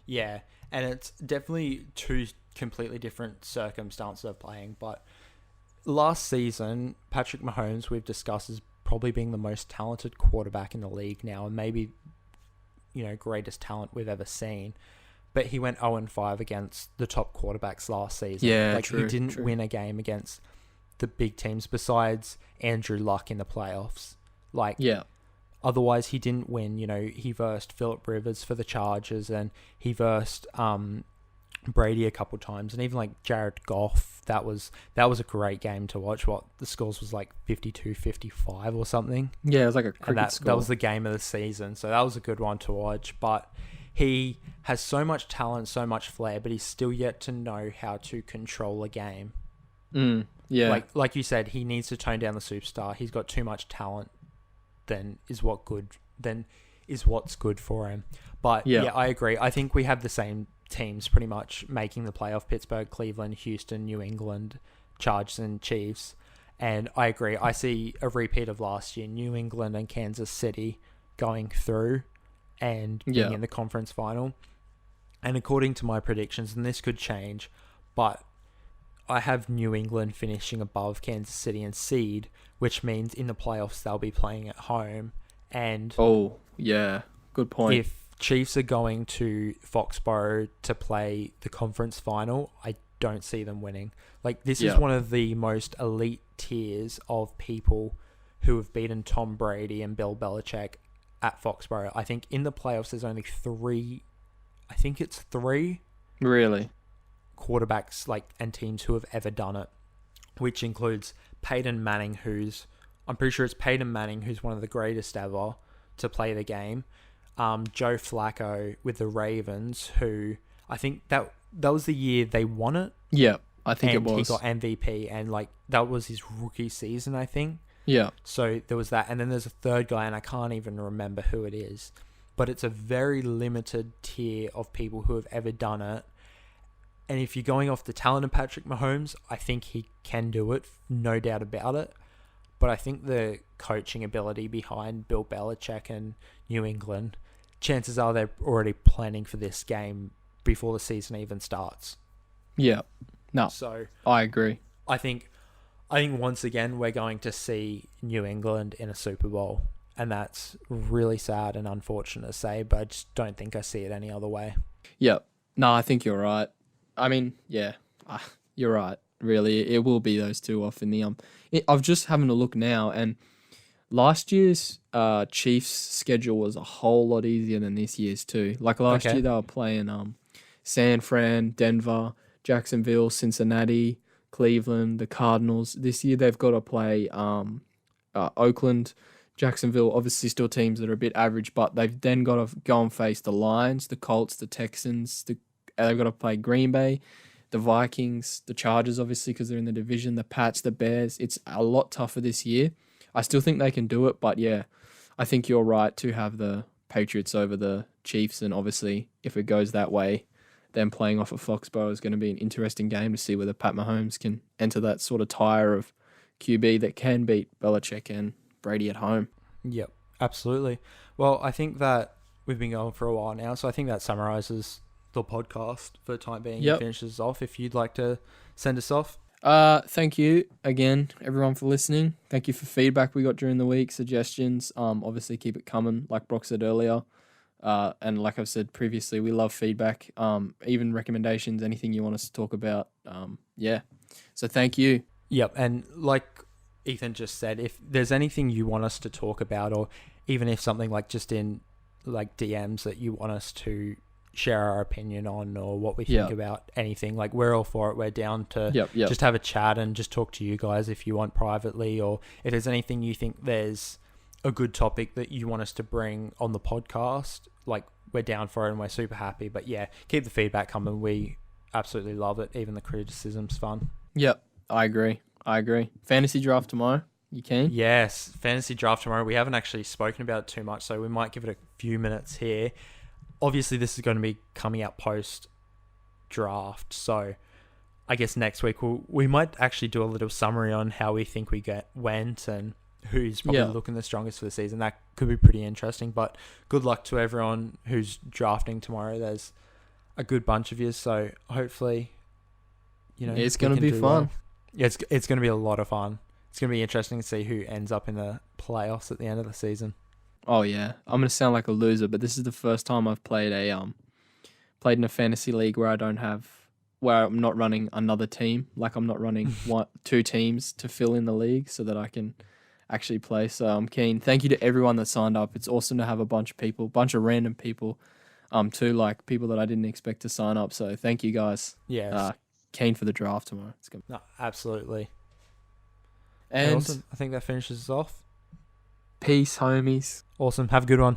Yeah, and it's definitely two completely different circumstances of playing. But last season, Patrick Mahomes, we've discussed as probably being the most talented quarterback in the league now, and maybe, greatest talent we've ever seen. But he went 0-5 against the top quarterbacks last season. Yeah, he didn't win a game against the big teams besides Andrew Luck in the playoffs. Otherwise he didn't win. He versed Phillip Rivers for the Chargers, and he versed Brady a couple times, and even like Jared Goff. That was a great game to watch. What the scores was like 52-55 or something. Yeah, it was like a cricket score. That was the game of the season, so that was a good one to watch. But he has so much talent, so much flair, but he's still yet to know how to control a game. Yeah. Like you said, he needs to tone down the superstar. He's got too much talent than is what's good for him. But yeah, I agree. I think we have the same teams pretty much making the playoff: Pittsburgh, Cleveland, Houston, New England, Chargers and Chiefs. And I agree. I see a repeat of last year, New England and Kansas City going through and being in the conference final. And according to my predictions, and this could change, but I have New England finishing above Kansas City in seed, which means in the playoffs they'll be playing at home. And oh, yeah, good point. If Chiefs are going to Foxborough to play the conference final, I don't see them winning. Like, this is one of the most elite tiers of people who have beaten Tom Brady and Bill Belichick at Foxborough. I think in the playoffs there's only three Really? quarterbacks and teams who have ever done it, which includes Peyton Manning, I'm pretty sure it's Peyton Manning who's one of the greatest ever to play the game. Joe Flacco with the Ravens, who I think that was the year they won it. Yeah, I think it was. He got MVP, and that was his rookie season, I think. Yeah. So there was that, and then there's a third guy, and I can't even remember who it is, but it's a very limited tier of people who have ever done it. And if you're going off the talent of Patrick Mahomes, I think he can do it, no doubt about it. But I think the coaching ability behind Bill Belichick and New England, chances are they're already planning for this game before the season even starts. Yeah. No. So I agree. I think once again we're going to see New England in a Super Bowl, and that's really sad and unfortunate to say, but I just don't think I see it any other way. Yeah. No, I think you're right. I mean, yeah, you're right. Really, it will be those two off in the I've just having a look now, and last year's Chiefs schedule was a whole lot easier than this year's too. Like last year, they were playing San Fran, Denver, Jacksonville, Cincinnati, Cleveland, the Cardinals. This year they've got to play Oakland, Jacksonville. Obviously, still teams that are a bit average, but they've then got to go and face the Lions, the Colts, the Texans, they've got to play Green Bay, the Vikings, the Chargers, obviously, because they're in the division, the Pats, the Bears. It's a lot tougher this year. I still think they can do it, but yeah, I think you're right to have the Patriots over the Chiefs, and obviously if it goes that way, then playing off of Foxborough is going to be an interesting game to see whether Pat Mahomes can enter that sort of tire of QB that can beat Belichick and Brady at home. Yep, absolutely. Well, I think that we've been going for a while now, so I think that summarizes the podcast for the time being. Yep. And finishes off. If you'd like to send us off. Thank you again, everyone, for listening. Thank you for feedback we got during the week, suggestions. Obviously keep it coming, like Brock said earlier. And like I've said previously, we love feedback. Even recommendations, anything you want us to talk about. Yeah. So thank you. Yep, and like Ethan just said, if there's anything you want us to talk about, or even if something like just in like DMs that you want us to share our opinion on, or what we think about anything, like we're all for it. We're down to just have a chat and just talk to you guys if you want privately, or if there's anything you think there's a good topic that you want us to bring on the podcast, like we're down for it and we're super happy. But yeah, keep the feedback coming. We absolutely love it. Even the criticism's fun. Yep, I agree. Fantasy draft tomorrow. You keen? Yes, fantasy draft tomorrow. We haven't actually spoken about it too much, so we might give it a few minutes here. Obviously, this is going to be coming out post-draft, so I guess next week we might actually do a little summary on how we think we went and who's probably looking the strongest for the season. That could be pretty interesting, but good luck to everyone who's drafting tomorrow. There's a good bunch of you, so hopefully, it's going to be fun. Well. Yeah, it's going to be a lot of fun. It's going to be interesting to see who ends up in the playoffs at the end of the season. Oh yeah, I'm gonna sound like a loser, but this is the first time I've played in a fantasy league where I'm not running another team. Like I'm not running two teams to fill in the league so that I can actually play. So I'm keen. Thank you to everyone that signed up. It's awesome to have a bunch of random people, too, like people that I didn't expect to sign up. So thank you guys. Yeah. Keen for the draft tomorrow. It's good. No, absolutely. And awesome. I think that finishes us off. Peace, homies. Awesome. Have a good one.